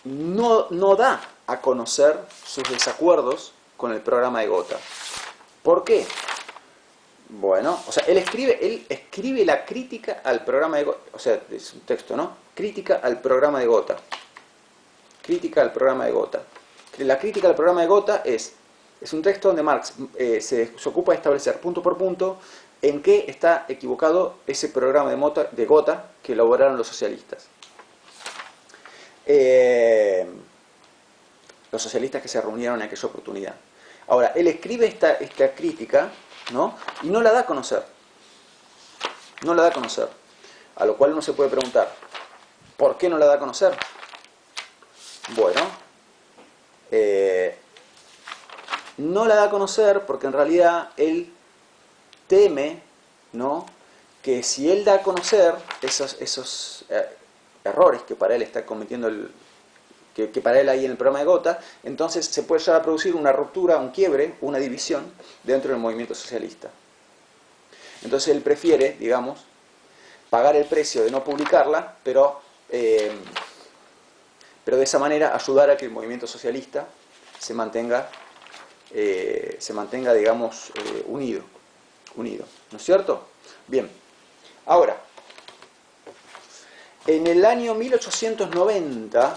no da a conocer sus desacuerdos con el programa de Gotha. ¿Por qué? Bueno, o sea, él escribe la crítica al programa de Gotha, o sea, es un texto, ¿no? Crítica al programa de Gotha. Crítica al programa de Gotha. La crítica al programa de Gotha es un texto donde Marx se ocupa de establecer punto por punto en qué está equivocado ese programa de Gotha que elaboraron los socialistas. Los socialistas que se reunieron en aquella oportunidad. Ahora, él escribe esta crítica, ¿no?, y no la da a conocer. No la da a conocer. A lo cual uno se puede preguntar, ¿por qué no la da a conocer? Bueno, no la da a conocer porque en realidad él teme, ¿no?, que si él da a conocer esos errores que para él está cometiendo que para él hay en el programa de Gotha, entonces se puede llegar a producir una ruptura, un quiebre, una división dentro del movimiento socialista. Entonces él prefiere, digamos, pagar el precio de no publicarla, pero de esa manera ayudar a que el movimiento socialista se mantenga, digamos, unido, ¿no es cierto? Bien, ahora, en el año 1890,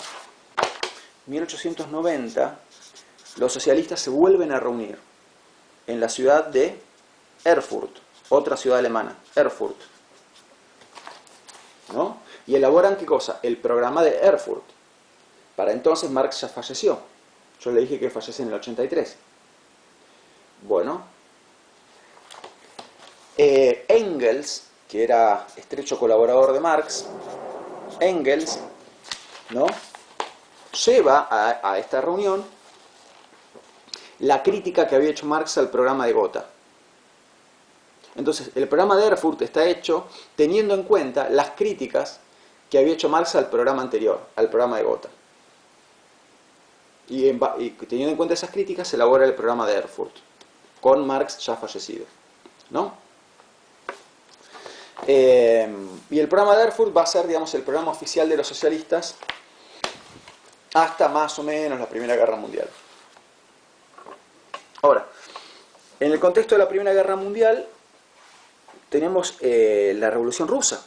los socialistas se vuelven a reunir en la ciudad de Erfurt, otra ciudad alemana, Erfurt, ¿no? Y elaboran, ¿qué cosa? El programa de Erfurt. Para entonces Marx ya falleció. Yo le dije que fallece en el 83. Bueno, Engels, que era estrecho colaborador de Marx, Engels, ¿no?, lleva a esta reunión la crítica que había hecho Marx al programa de Gotha. Entonces, el programa de Erfurt está hecho teniendo en cuenta las críticas que había hecho Marx al programa anterior, al programa de Gotha. Y teniendo en cuenta esas críticas, se elabora el programa de Erfurt, con Marx ya fallecido, ¿no? Y el programa de Erfurt va a ser, digamos, el programa oficial de los socialistas hasta más o menos la Primera Guerra Mundial. Ahora, en el contexto de la Primera Guerra Mundial tenemos la Revolución Rusa,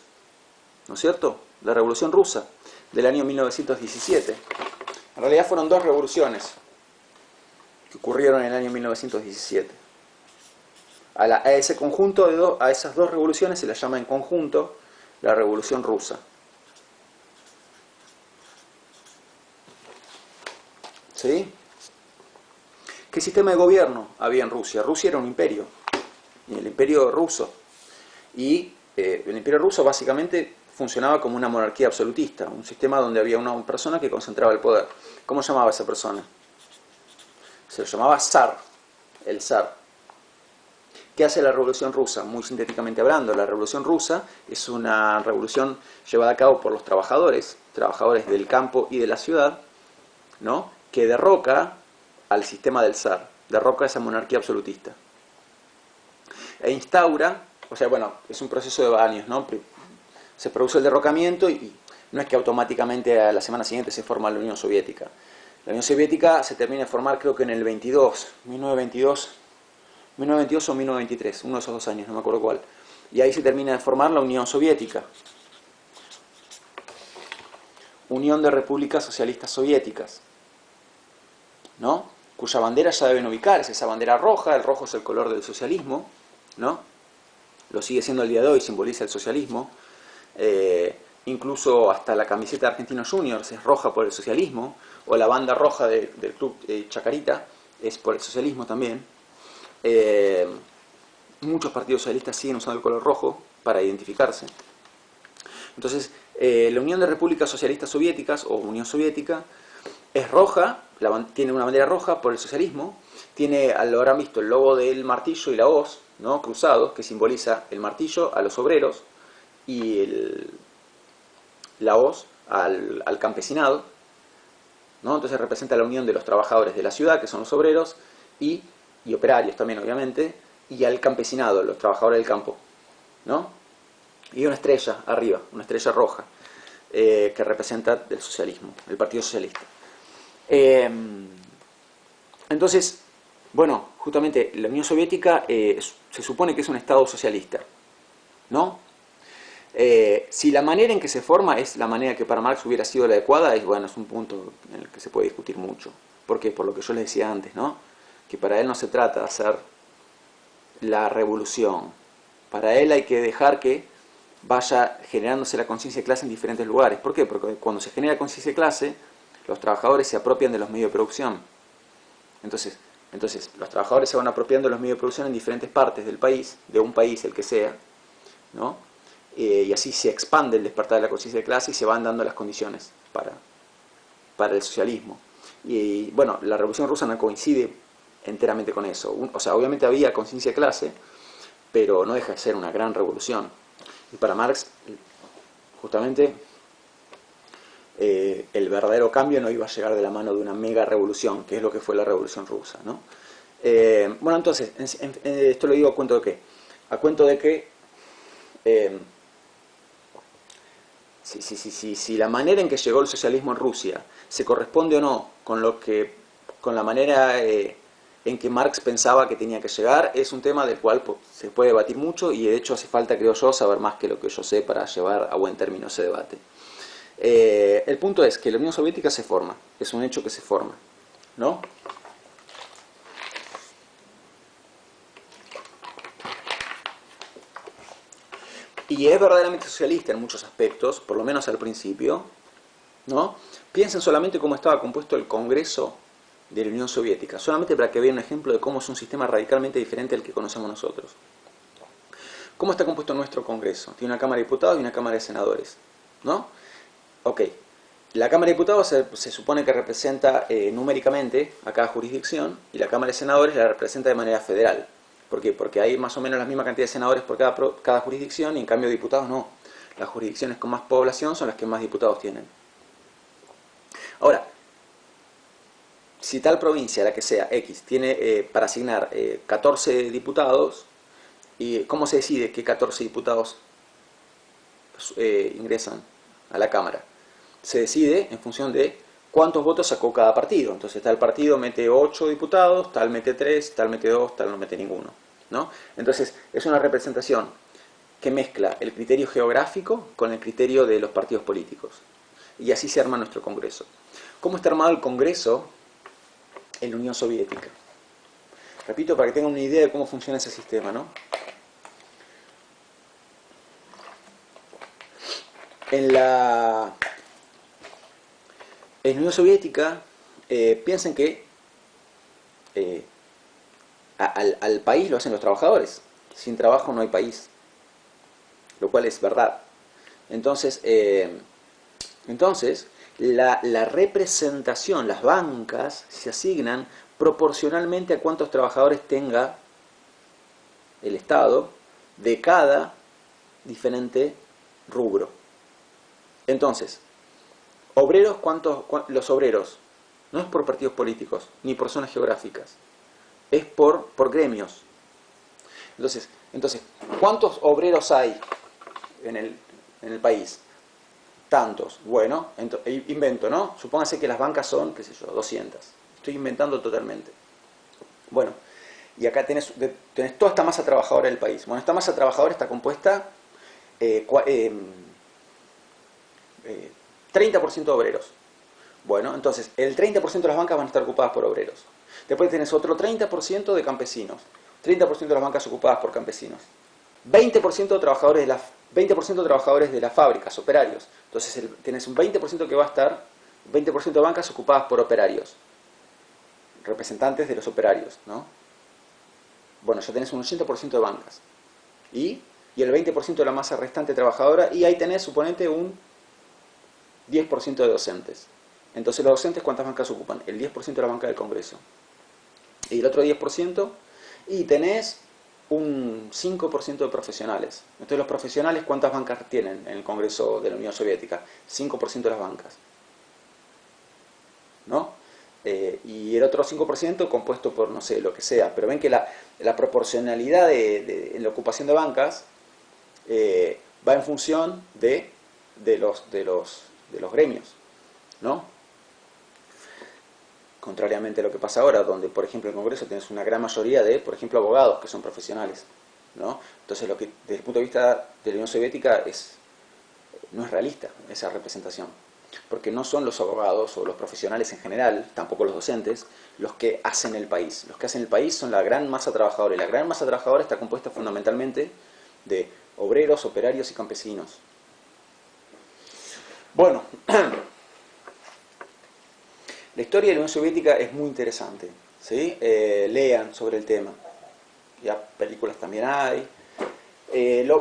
¿no es cierto? La Revolución Rusa del año 1917. En realidad fueron dos revoluciones que ocurrieron en el año 1917. A ese conjunto a esas dos revoluciones se las llama en conjunto la Revolución Rusa. ¿Sí? ¿Qué sistema de gobierno había en Rusia? Rusia era un imperio, el imperio ruso. Y el imperio ruso básicamente funcionaba como una monarquía absolutista, un sistema donde había una persona que concentraba el poder. ¿Cómo se llamaba esa persona? Se lo llamaba zar, el zar. ¿Qué hace la Revolución Rusa? Muy sintéticamente hablando, la Revolución Rusa es una revolución llevada a cabo por los trabajadores del campo y de la ciudad, ¿no?, que derroca al sistema del zar, derroca esa monarquía absolutista. E instaura, o sea, bueno, es un proceso de años, ¿no? Se produce el derrocamiento y no es que automáticamente a la semana siguiente se forma la Unión Soviética. La Unión Soviética se termina de formar creo que en el 22, 1922 o 1923, uno de esos 2 años, no me acuerdo cuál. Y ahí se termina de formar la Unión Soviética. Unión de Repúblicas Socialistas Soviéticas, ¿no? Cuya bandera ya deben ubicar, es esa bandera roja, el rojo es el color del socialismo, ¿no? Lo sigue siendo el día de hoy, simboliza el socialismo. Incluso hasta la camiseta de Argentinos Juniors es roja por el socialismo, o la banda roja del club Chacarita es por el socialismo también. Muchos partidos socialistas siguen usando el color rojo para identificarse. Entonces, la Unión de Repúblicas Socialistas Soviéticas, o Unión Soviética, es roja, tiene una bandera roja por el socialismo, tiene, lo habrán visto, el logo del martillo y la hoz, ¿no?, cruzados, que simboliza el martillo a los obreros y la hoz al campesinado, ¿no? Entonces representa la unión de los trabajadores de la ciudad, que son los obreros, y operarios también, obviamente, y al campesinado, los trabajadores del campo, ¿no? Y una estrella arriba, una estrella roja, que representa el socialismo, el Partido Socialista. Entonces, bueno, justamente la Unión Soviética se supone que es un Estado socialista, ¿no? Si la manera en que se forma es la manera que para Marx hubiera sido la adecuada, es un punto en el que se puede discutir mucho. ¿Por qué? Por lo que yo les decía antes, ¿no? Que para él no se trata de hacer la revolución. Para él hay que dejar que vaya generándose la conciencia de clase en diferentes lugares. ¿Por qué? Porque cuando se genera conciencia de clase, los trabajadores se apropian de los medios de producción. Entonces los trabajadores se van apropiando de los medios de producción en diferentes partes del país, de un país, el que sea, ¿no? Y así se expande el despertar de la conciencia de clase y se van dando las condiciones para el socialismo. Y bueno, la Revolución Rusa no coincide enteramente con eso. O sea, obviamente había conciencia de clase, pero no deja de ser una gran revolución. Y para Marx, justamente, el verdadero cambio no iba a llegar de la mano de una mega revolución, que es lo que fue la Revolución Rusa, ¿no? Bueno, entonces, esto lo digo a cuento de qué. A cuento de que si la manera en que llegó el socialismo en Rusia se corresponde o no con la manera en que Marx pensaba que tenía que llegar, es un tema del cual se puede debatir mucho, y de hecho hace falta, creo yo, saber más que lo que yo sé para llevar a buen término ese debate. El punto es que la Unión Soviética se forma, es un hecho que se forma, ¿no? Y es verdaderamente socialista en muchos aspectos, por lo menos al principio, ¿no? Piensen solamente cómo estaba compuesto el Congreso de la Unión Soviética, solamente para que vean un ejemplo de cómo es un sistema radicalmente diferente al que conocemos nosotros. ¿Cómo está compuesto nuestro Congreso? Tiene una Cámara de Diputados y una Cámara de Senadores, ¿no? Ok, la Cámara de Diputados se supone que representa numéricamente a cada jurisdicción, y la Cámara de Senadores la representa de manera federal. ¿Por qué? Porque hay más o menos la misma cantidad de senadores por cada jurisdicción, y en cambio diputados no. Las jurisdicciones con más población son las que más diputados tienen. Ahora, si tal provincia, la que sea, X, tiene para asignar 14 diputados, ¿y cómo se decide que 14 diputados ingresan a la Cámara? Se decide en función de cuántos votos sacó cada partido. Entonces tal partido mete 8 diputados, tal mete 3, tal mete 2, tal no mete ninguno, ¿no? Entonces es una representación que mezcla el criterio geográfico con el criterio de los partidos políticos. Y así se arma nuestro Congreso. ¿Cómo está armado el Congreso en la Unión Soviética? Repito, para que tengan una idea de cómo funciona ese sistema, ¿no? En la Unión Soviética, piensen que al país lo hacen los trabajadores. Sin trabajo no hay país, lo cual es verdad. Entonces la representación, las bancas, se asignan proporcionalmente a cuántos trabajadores tenga el Estado de cada diferente rubro. Entonces, obreros, los obreros, no es por partidos políticos, ni por zonas geográficas, es por gremios. Entonces, ¿cuántos obreros hay en el país? tantos. Bueno, invento, ¿no? Supóngase que las bancas son, qué sé yo, 200. Estoy inventando totalmente. Bueno, y acá tenés toda esta masa trabajadora del país. Bueno, esta masa trabajadora está compuesta 30% de obreros. Bueno, entonces el 30% de las bancas van a estar ocupadas por obreros. Después tenés otro 30% de campesinos. 30% de las bancas ocupadas por campesinos. 20% de trabajadores de las fábricas, operarios. Entonces tenés un 20% que va a estar, 20% de bancas ocupadas por operarios, representantes de los operarios, ¿no? Bueno, ya tenés un 80% de bancas. Y el 20% de la masa restante trabajadora, y ahí tenés, suponete, un 10% de docentes. Entonces los docentes, ¿cuántas bancas ocupan? El 10% de la banca del Congreso. Y el otro 10%, y tenés un 5% de profesionales. Entonces los profesionales, ¿cuántas bancas tienen en el Congreso de la Unión Soviética? 5% de las bancas, ¿no? Y el otro 5% compuesto por, no sé, lo que sea. Pero ven que la proporcionalidad en la ocupación de bancas va en función de los gremios, ¿no? Contrariamente a lo que pasa ahora, donde, por ejemplo, en el Congreso tienes una gran mayoría de, por ejemplo, abogados que son profesionales, ¿no? Entonces, lo que desde el punto de vista de la Unión Soviética no es realista esa representación, porque no son los abogados o los profesionales en general, tampoco los docentes, los que hacen el país. Los que hacen el país son la gran masa trabajadora, y la gran masa trabajadora está compuesta fundamentalmente de obreros, operarios y campesinos. Bueno, la historia de la Unión Soviética es muy interesante, ¿sí? Lean sobre el tema. Ya películas también hay.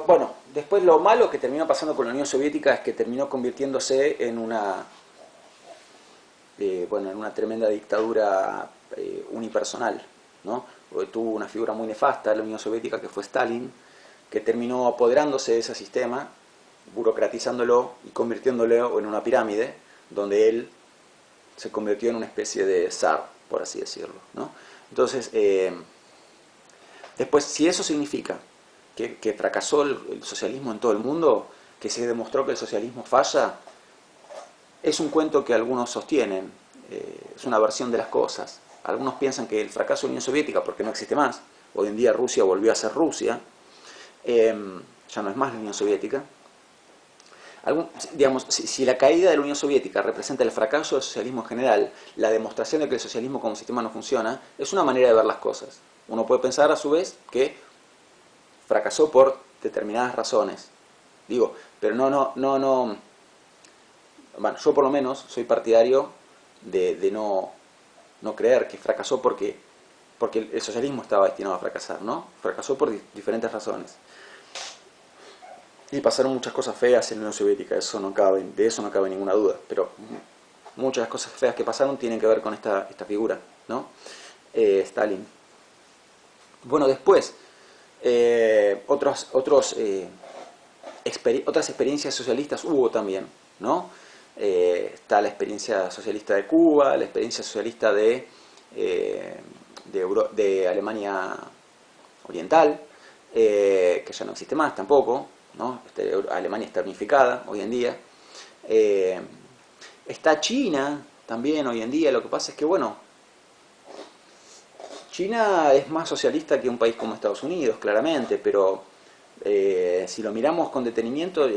Bueno, después lo malo que terminó pasando con la Unión Soviética es que terminó convirtiéndose en una tremenda dictadura unipersonal, ¿no? Porque tuvo una figura muy nefasta la Unión Soviética, que fue Stalin, que terminó apoderándose de ese sistema, burocratizándolo y convirtiéndolo en una pirámide, donde él se convirtió en una especie de zar, por así decirlo, ¿no? Entonces, después, si eso significa que fracasó el socialismo en todo el mundo, que se demostró que el socialismo falla, es un cuento que algunos sostienen, es una versión de las cosas. Algunos piensan que el fracaso de la Unión Soviética, porque no existe más, hoy en día Rusia volvió a ser Rusia, ya no es más la Unión Soviética. Digamos, si la caída de la Unión Soviética representa el fracaso del socialismo en general, la demostración de que el socialismo como sistema no funciona, es una manera de ver las cosas. Uno puede pensar a su vez que fracasó por determinadas razones. Digo, pero no. Bueno, yo por lo menos soy partidario de no creer que fracasó porque el socialismo estaba destinado a fracasar, ¿no? Fracasó por diferentes razones. Y pasaron muchas cosas feas en la Unión Soviética, de eso no cabe ninguna duda, pero muchas de las cosas feas que pasaron tienen que ver con esta figura, ¿no? Stalin. Bueno, después, otras experiencias socialistas hubo también, ¿no? Está la experiencia socialista de Cuba, la experiencia socialista de Alemania Oriental, que ya no existe más tampoco, ¿no? Alemania está unificada hoy en día. Está China también hoy en día. Lo que pasa es que, bueno, China es más socialista que un país como Estados Unidos, claramente, pero si lo miramos con detenimiento,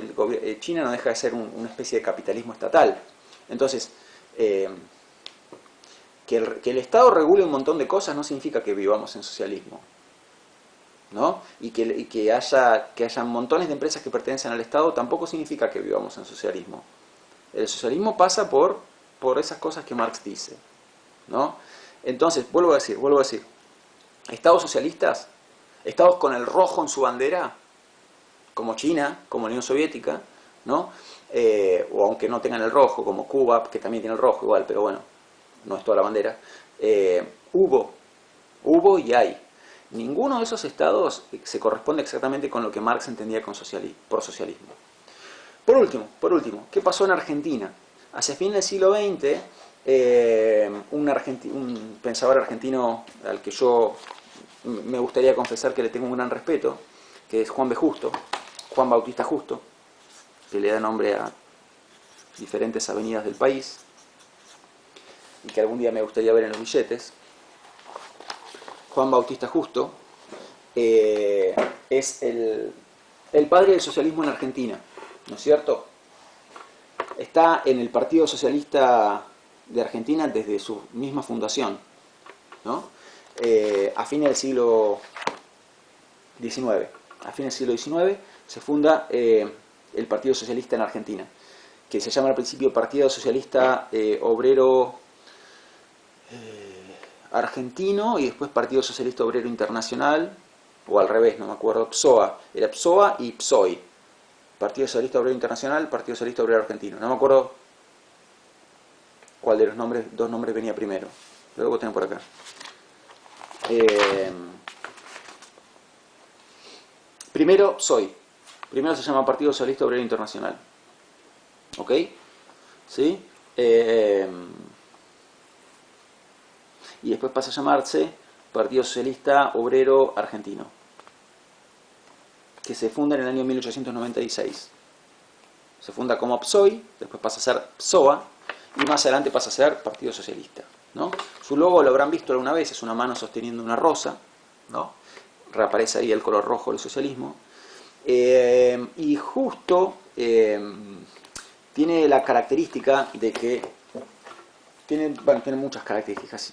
China no deja de ser una especie de capitalismo estatal. Entonces, que el Estado regule un montón de cosas no significa que vivamos en socialismo, ¿no? Y que haya montones de empresas que pertenecen al Estado tampoco significa que vivamos en socialismo. El socialismo pasa por esas cosas que Marx dice, ¿no? Entonces, vuelvo a decir, estados socialistas, estados con el rojo en su bandera, como China, como la Unión Soviética, ¿no? O aunque no tengan el rojo, como Cuba, que también tiene el rojo igual, pero bueno, no es toda la bandera, hubo y hay. Ninguno de esos estados se corresponde exactamente con lo que Marx entendía por socialismo. Por último, ¿qué pasó en Argentina? Hacia fin del siglo XX, un pensador argentino al que yo me gustaría confesar que le tengo un gran respeto, que es Juan Bautista Justo, que le da nombre a diferentes avenidas del país y que algún día me gustaría ver en los billetes. Juan Bautista Justo es el padre del socialismo en Argentina, ¿no es cierto? Está en el Partido Socialista de Argentina desde su misma fundación, ¿no? A fines del siglo XIX. A fines del siglo XIX se funda el Partido Socialista en Argentina, que se llama al principio Partido Socialista Obrero Argentino y después Partido Socialista Obrero Internacional, o al revés, no me acuerdo, PSOA. Era PSOA y PSOI. Partido Socialista Obrero Internacional, Partido Socialista Obrero Argentino. No me acuerdo cuál de los dos nombres venía primero. Luego tengo por acá. Primero PSOI. Primero se llama Partido Socialista Obrero Internacional. ¿Ok? ¿Sí? Y después pasa a llamarse Partido Socialista Obrero Argentino, que se funda en el año 1896. Se funda como PSOI, después pasa a ser PSOA, y más adelante pasa a ser Partido Socialista, ¿no? Su logo lo habrán visto alguna vez, es una mano sosteniendo una rosa, ¿no? Reaparece ahí el color rojo del socialismo. Y justo tiene la característica de que tiene muchas características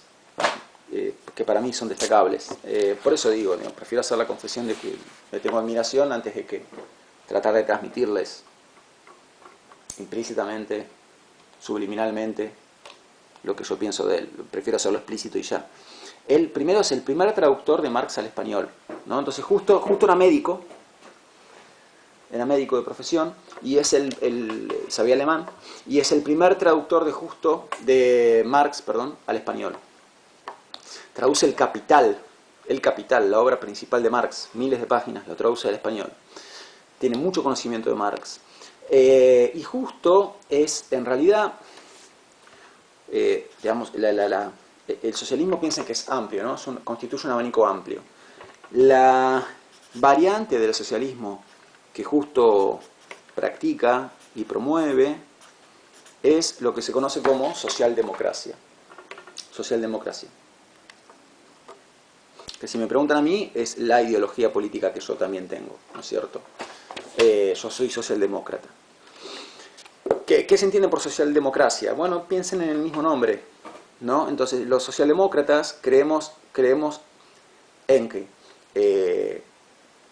que para mí son destacables. Por eso digo, prefiero hacer la confesión de que le tengo admiración antes de que tratar de transmitirles implícitamente, subliminalmente, lo que yo pienso de él. Prefiero hacerlo explícito y ya. Él primero es el primer traductor de Marx al español, ¿no? Entonces justo era médico de profesión, y es sabía alemán, y es el primer traductor de Marx, al español. Traduce el Capital, la obra principal de Marx, miles de páginas, lo traduce al español. Tiene mucho conocimiento de Marx. Y justo es, en realidad, digamos, el socialismo piensa que es amplio, ¿no? Constituye un abanico amplio. La variante del socialismo que justo practica y promueve es lo que se conoce como socialdemocracia. Socialdemocracia. Que si me preguntan a mí, es la ideología política que yo también tengo, ¿no es cierto? Yo soy socialdemócrata. ¿Qué se entiende por socialdemocracia? Bueno, piensen en el mismo nombre, ¿no? Entonces, los socialdemócratas creemos en que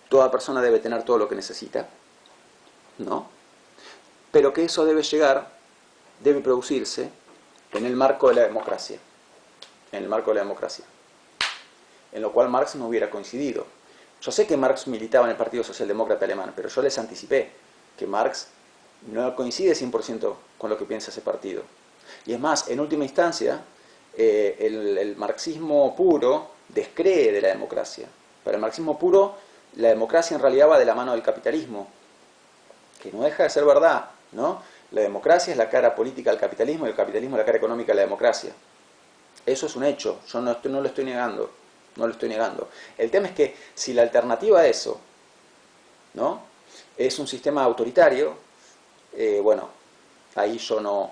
toda persona debe tener todo lo que necesita, ¿no? Pero que eso debe producirse en el marco de la democracia. En el marco de la democracia. En lo cual Marx no hubiera coincidido. Yo sé que Marx militaba en el Partido Socialdemócrata Alemán, pero yo les anticipé que Marx no coincide 100% con lo que piensa ese partido. Y es más, en última instancia, el marxismo puro descree de la democracia. Para el marxismo puro, la democracia en realidad va de la mano del capitalismo, que no deja de ser verdad, ¿no? La democracia es la cara política del capitalismo y el capitalismo es la cara económica de la democracia. Eso es un hecho, yo no lo estoy negando. No lo estoy negando. El tema es que si la alternativa a eso, ¿no?, es un sistema autoritario, bueno, ahí yo,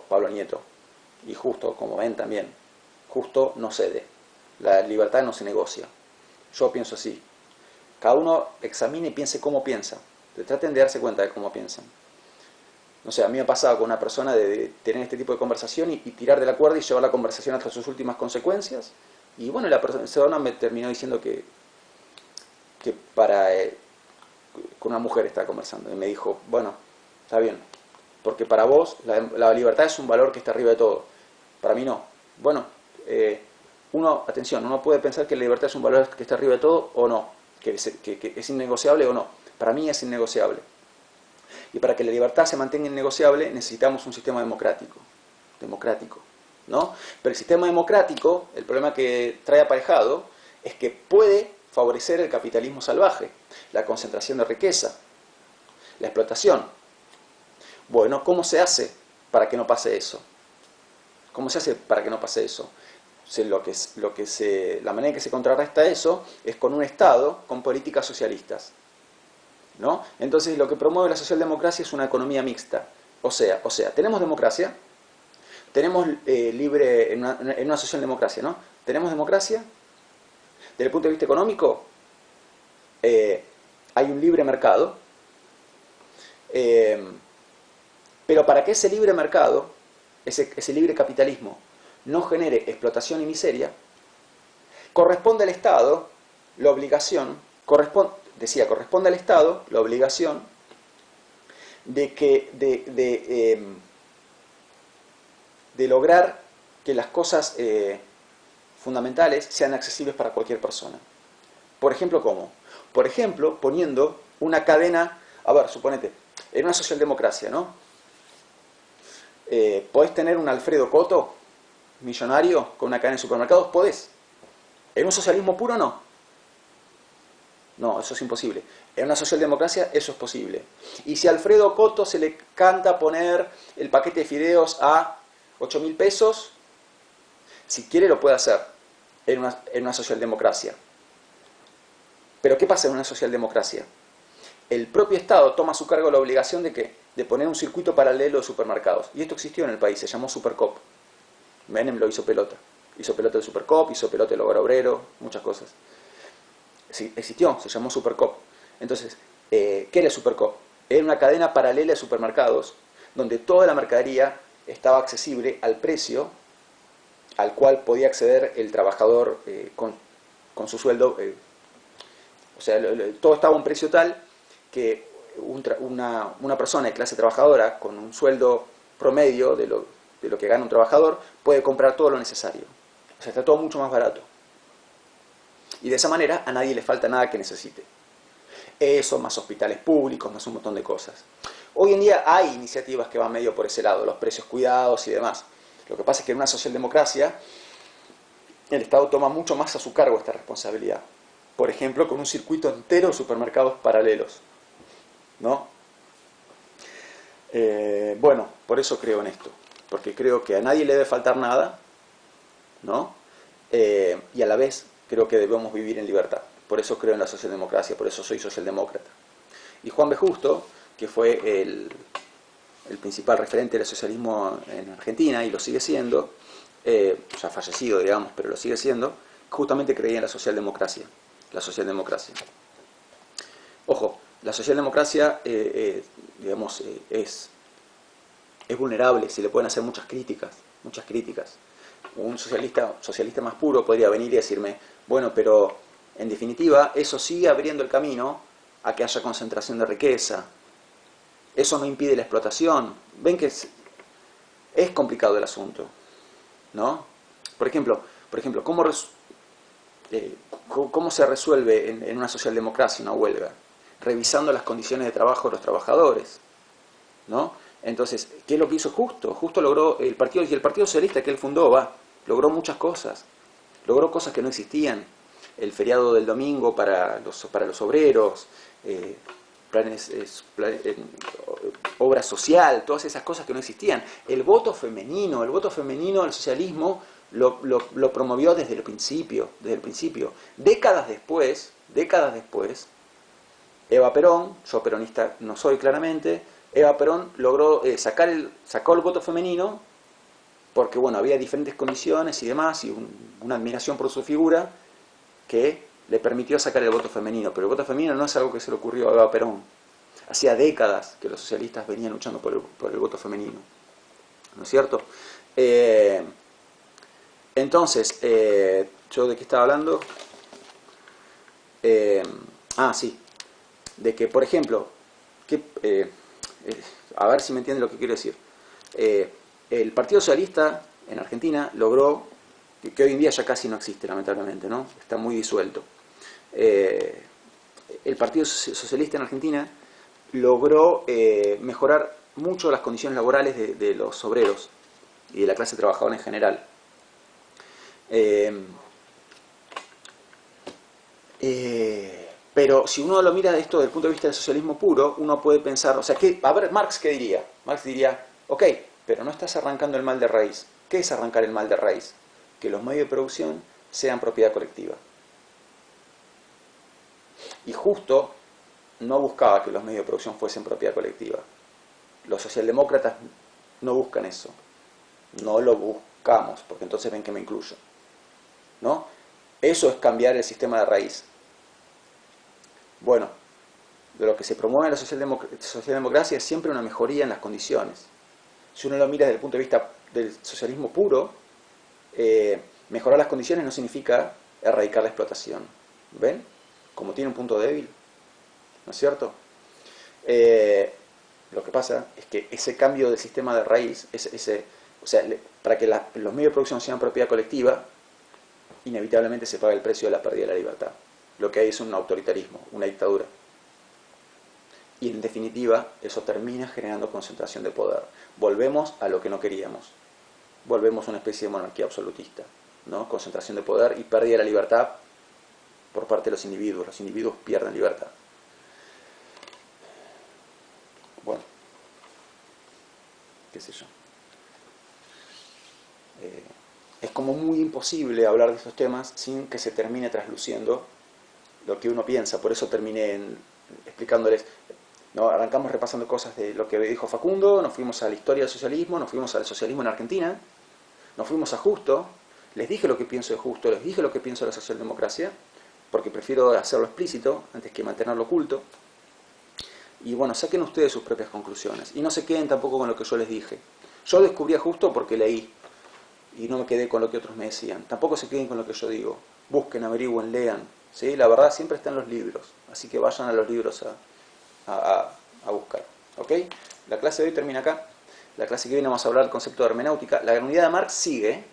Pablo Nieto, y Justo, como ven también, Justo no cede. La libertad no se negocia. Yo pienso así. Cada uno examine y piense cómo piensa. Traten de darse cuenta de cómo piensan. No sé, a mí me ha pasado con una persona de tener este tipo de conversación y tirar de la cuerda y llevar la conversación hasta sus últimas consecuencias. Y bueno, la persona me terminó diciendo que con una mujer estaba conversando. Y me dijo, bueno, está bien, porque para vos la libertad es un valor que está arriba de todo. Para mí no. Bueno, uno puede pensar que la libertad es un valor que está arriba de todo o no, que es innegociable o no. Para mí es innegociable. Y para que la libertad se mantenga innegociable necesitamos un sistema democrático, ¿no? Pero el sistema democrático, el problema que trae aparejado es que puede favorecer el capitalismo salvaje, la concentración de riqueza, la explotación. Bueno, ¿cómo se hace para que no pase eso? ¿Cómo se hace para que no pase eso? La manera en que se contrarresta eso es con un Estado con políticas socialistas. ¿no? Entonces lo que promueve la socialdemocracia es una economía mixta. O sea, tenemos democracia, tenemos libre, en una socialdemocracia, ¿no? Tenemos democracia, desde el punto de vista económico, hay un libre mercado, pero para que ese libre mercado, ese libre capitalismo, no genere explotación y miseria, corresponde al Estado la obligación, corresponde al Estado la obligación de lograr que las cosas fundamentales sean accesibles para cualquier persona. Por ejemplo, ¿cómo? Por ejemplo, poniendo una cadena, a ver, suponete, en una socialdemocracia, ¿no? ¿Podés tener un Alfredo Coto, millonario, con una cadena de supermercados? ¿Podés? ¿En un socialismo puro no? No, eso es imposible. En una socialdemocracia eso es posible. Y si a Alfredo Coto se le canta poner el paquete de fideos a 8.000 pesos, si quiere lo puede hacer en una socialdemocracia. Pero ¿qué pasa en una socialdemocracia? El propio Estado toma a su cargo la obligación de ¿qué? De poner un circuito paralelo de supermercados. Y esto existió en el país, se llamó Supercop. Menem lo hizo pelota. Hizo pelota el Supercop, hizo pelota el Hogar Obrero, muchas cosas. Sí, existió, se llamó Supercop. Entonces, ¿qué era el Supercop? Era una cadena paralela de supermercados donde toda la mercadería estaba accesible al precio al cual podía acceder el trabajador con su sueldo. O sea, todo estaba a un precio tal que una persona de clase trabajadora con un sueldo promedio de lo que gana un trabajador puede comprar todo lo necesario. O sea, está todo mucho más barato. Y de esa manera a nadie le falta nada que necesite. Eso, más hospitales públicos, más un montón de cosas. Hoy en día hay iniciativas que van medio por ese lado, los precios cuidados y demás. Lo que pasa es que en una socialdemocracia el Estado toma mucho más a su cargo esta responsabilidad. Por ejemplo, con un circuito entero de supermercados paralelos, ¿no? Bueno, por eso creo en esto. Porque creo que a nadie le debe faltar nada, ¿no? Y a la vez creo que debemos vivir en libertad. Por eso creo en la socialdemocracia, por eso soy socialdemócrata. Y Juan B. Justo, que fue el principal referente del socialismo en Argentina, y lo sigue siendo, ya fallecido, digamos, pero lo sigue siendo, justamente creía en la socialdemocracia. La socialdemocracia. Ojo, la socialdemocracia, digamos, es vulnerable, se le pueden hacer muchas críticas, muchas críticas. Un socialista más puro podría venir y decirme, bueno, pero en definitiva eso sigue abriendo el camino a que haya concentración de riqueza. Eso no impide la explotación. Ven que es complicado el asunto, ¿no? Por ejemplo, ¿cómo se resuelve en una socialdemocracia una huelga? Revisando las condiciones de trabajo de los trabajadores, ¿no? Entonces, ¿qué es lo que hizo Justo? Justo logró el partido socialista que él fundó, logró muchas cosas. Logró cosas que no existían. El feriado del domingo para los obreros, obra social, todas esas cosas que no existían. El voto femenino del socialismo lo promovió desde el principio. Décadas después, Eva Perón, yo peronista no soy claramente, Eva Perón logró sacó el voto femenino porque bueno, había diferentes condiciones y demás, y una admiración por su figura que le permitió sacar el voto femenino. Pero el voto femenino no es algo que se le ocurrió a Eva Perón. Hacía décadas que los socialistas venían luchando por el voto femenino, ¿no es cierto? Entonces, ¿yo de qué estaba hablando? Sí, de que, por ejemplo, a ver si me entienden lo que quiero decir. El Partido Socialista en Argentina logró, que hoy en día ya casi no existe, lamentablemente, ¿no? Está muy disuelto. El Partido Socialista en Argentina logró mejorar mucho las condiciones laborales de los obreros y de la clase trabajadora en general. Pero si uno lo mira de esto desde el punto de vista del socialismo puro, uno puede pensar, o sea, a ver, Marx, ¿qué diría? Marx diría, ok, pero no estás arrancando el mal de raíz. ¿Qué es arrancar el mal de raíz? Que los medios de producción sean propiedad colectiva. Y Justo no buscaba que los medios de producción fuesen propiedad colectiva. Los socialdemócratas no buscan eso. No lo buscamos, porque entonces ven que me incluyo, ¿no? Eso es cambiar el sistema de raíz. Bueno, de lo que se promueve en la socialdemocracia es siempre una mejoría en las condiciones. Si uno lo mira desde el punto de vista del socialismo puro, mejorar las condiciones no significa erradicar la explotación. ¿Ven? Como tiene un punto débil, ¿no es cierto? Lo que pasa es que ese cambio del sistema de raíz, o sea, para que los medios de producción sean propiedad colectiva, inevitablemente se paga el precio de la pérdida de la libertad. Lo que hay es un autoritarismo, una dictadura. Y en definitiva, eso termina generando concentración de poder. Volvemos a lo que no queríamos. Volvemos a una especie de monarquía absolutista, ¿no? Concentración de poder y pérdida de la libertad por parte de los individuos. Los individuos pierden libertad. Bueno, qué sé yo. Es como muy imposible hablar de estos temas sin que se termine trasluciendo lo que uno piensa. Por eso terminé explicándoles, ¿no? Arrancamos repasando cosas de lo que dijo Facundo, nos fuimos a la historia del socialismo, nos fuimos al socialismo en Argentina, nos fuimos a Justo, les dije lo que pienso de Justo, les dije lo que pienso de la socialdemocracia, porque prefiero hacerlo explícito antes que mantenerlo oculto. Y bueno, saquen ustedes sus propias conclusiones y no se queden tampoco con lo que yo les dije. Yo descubrí a Justo porque leí y no me quedé con lo que otros me decían. Tampoco se queden con lo que yo digo. Busquen, averigüen, lean, ¿sí? La verdad siempre está en los libros, así que vayan a los libros a buscar. ¿Ok? La clase de hoy termina acá. La clase que viene vamos a hablar del concepto de hermenéutica. La unidad de Marx sigue.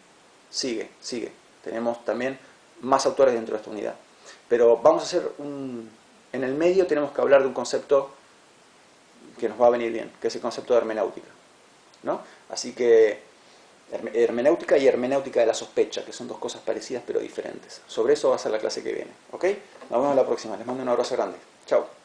Tenemos también más autores dentro de esta unidad. Pero vamos a hacer en el medio tenemos que hablar de un concepto que nos va a venir bien, que es el concepto de hermenéutica, ¿no? Así que hermenéutica y hermenéutica de la sospecha, que son dos cosas parecidas pero diferentes. Sobre eso va a ser la clase que viene. ¿Ok? Nos vemos la próxima. Les mando un abrazo grande. Chao.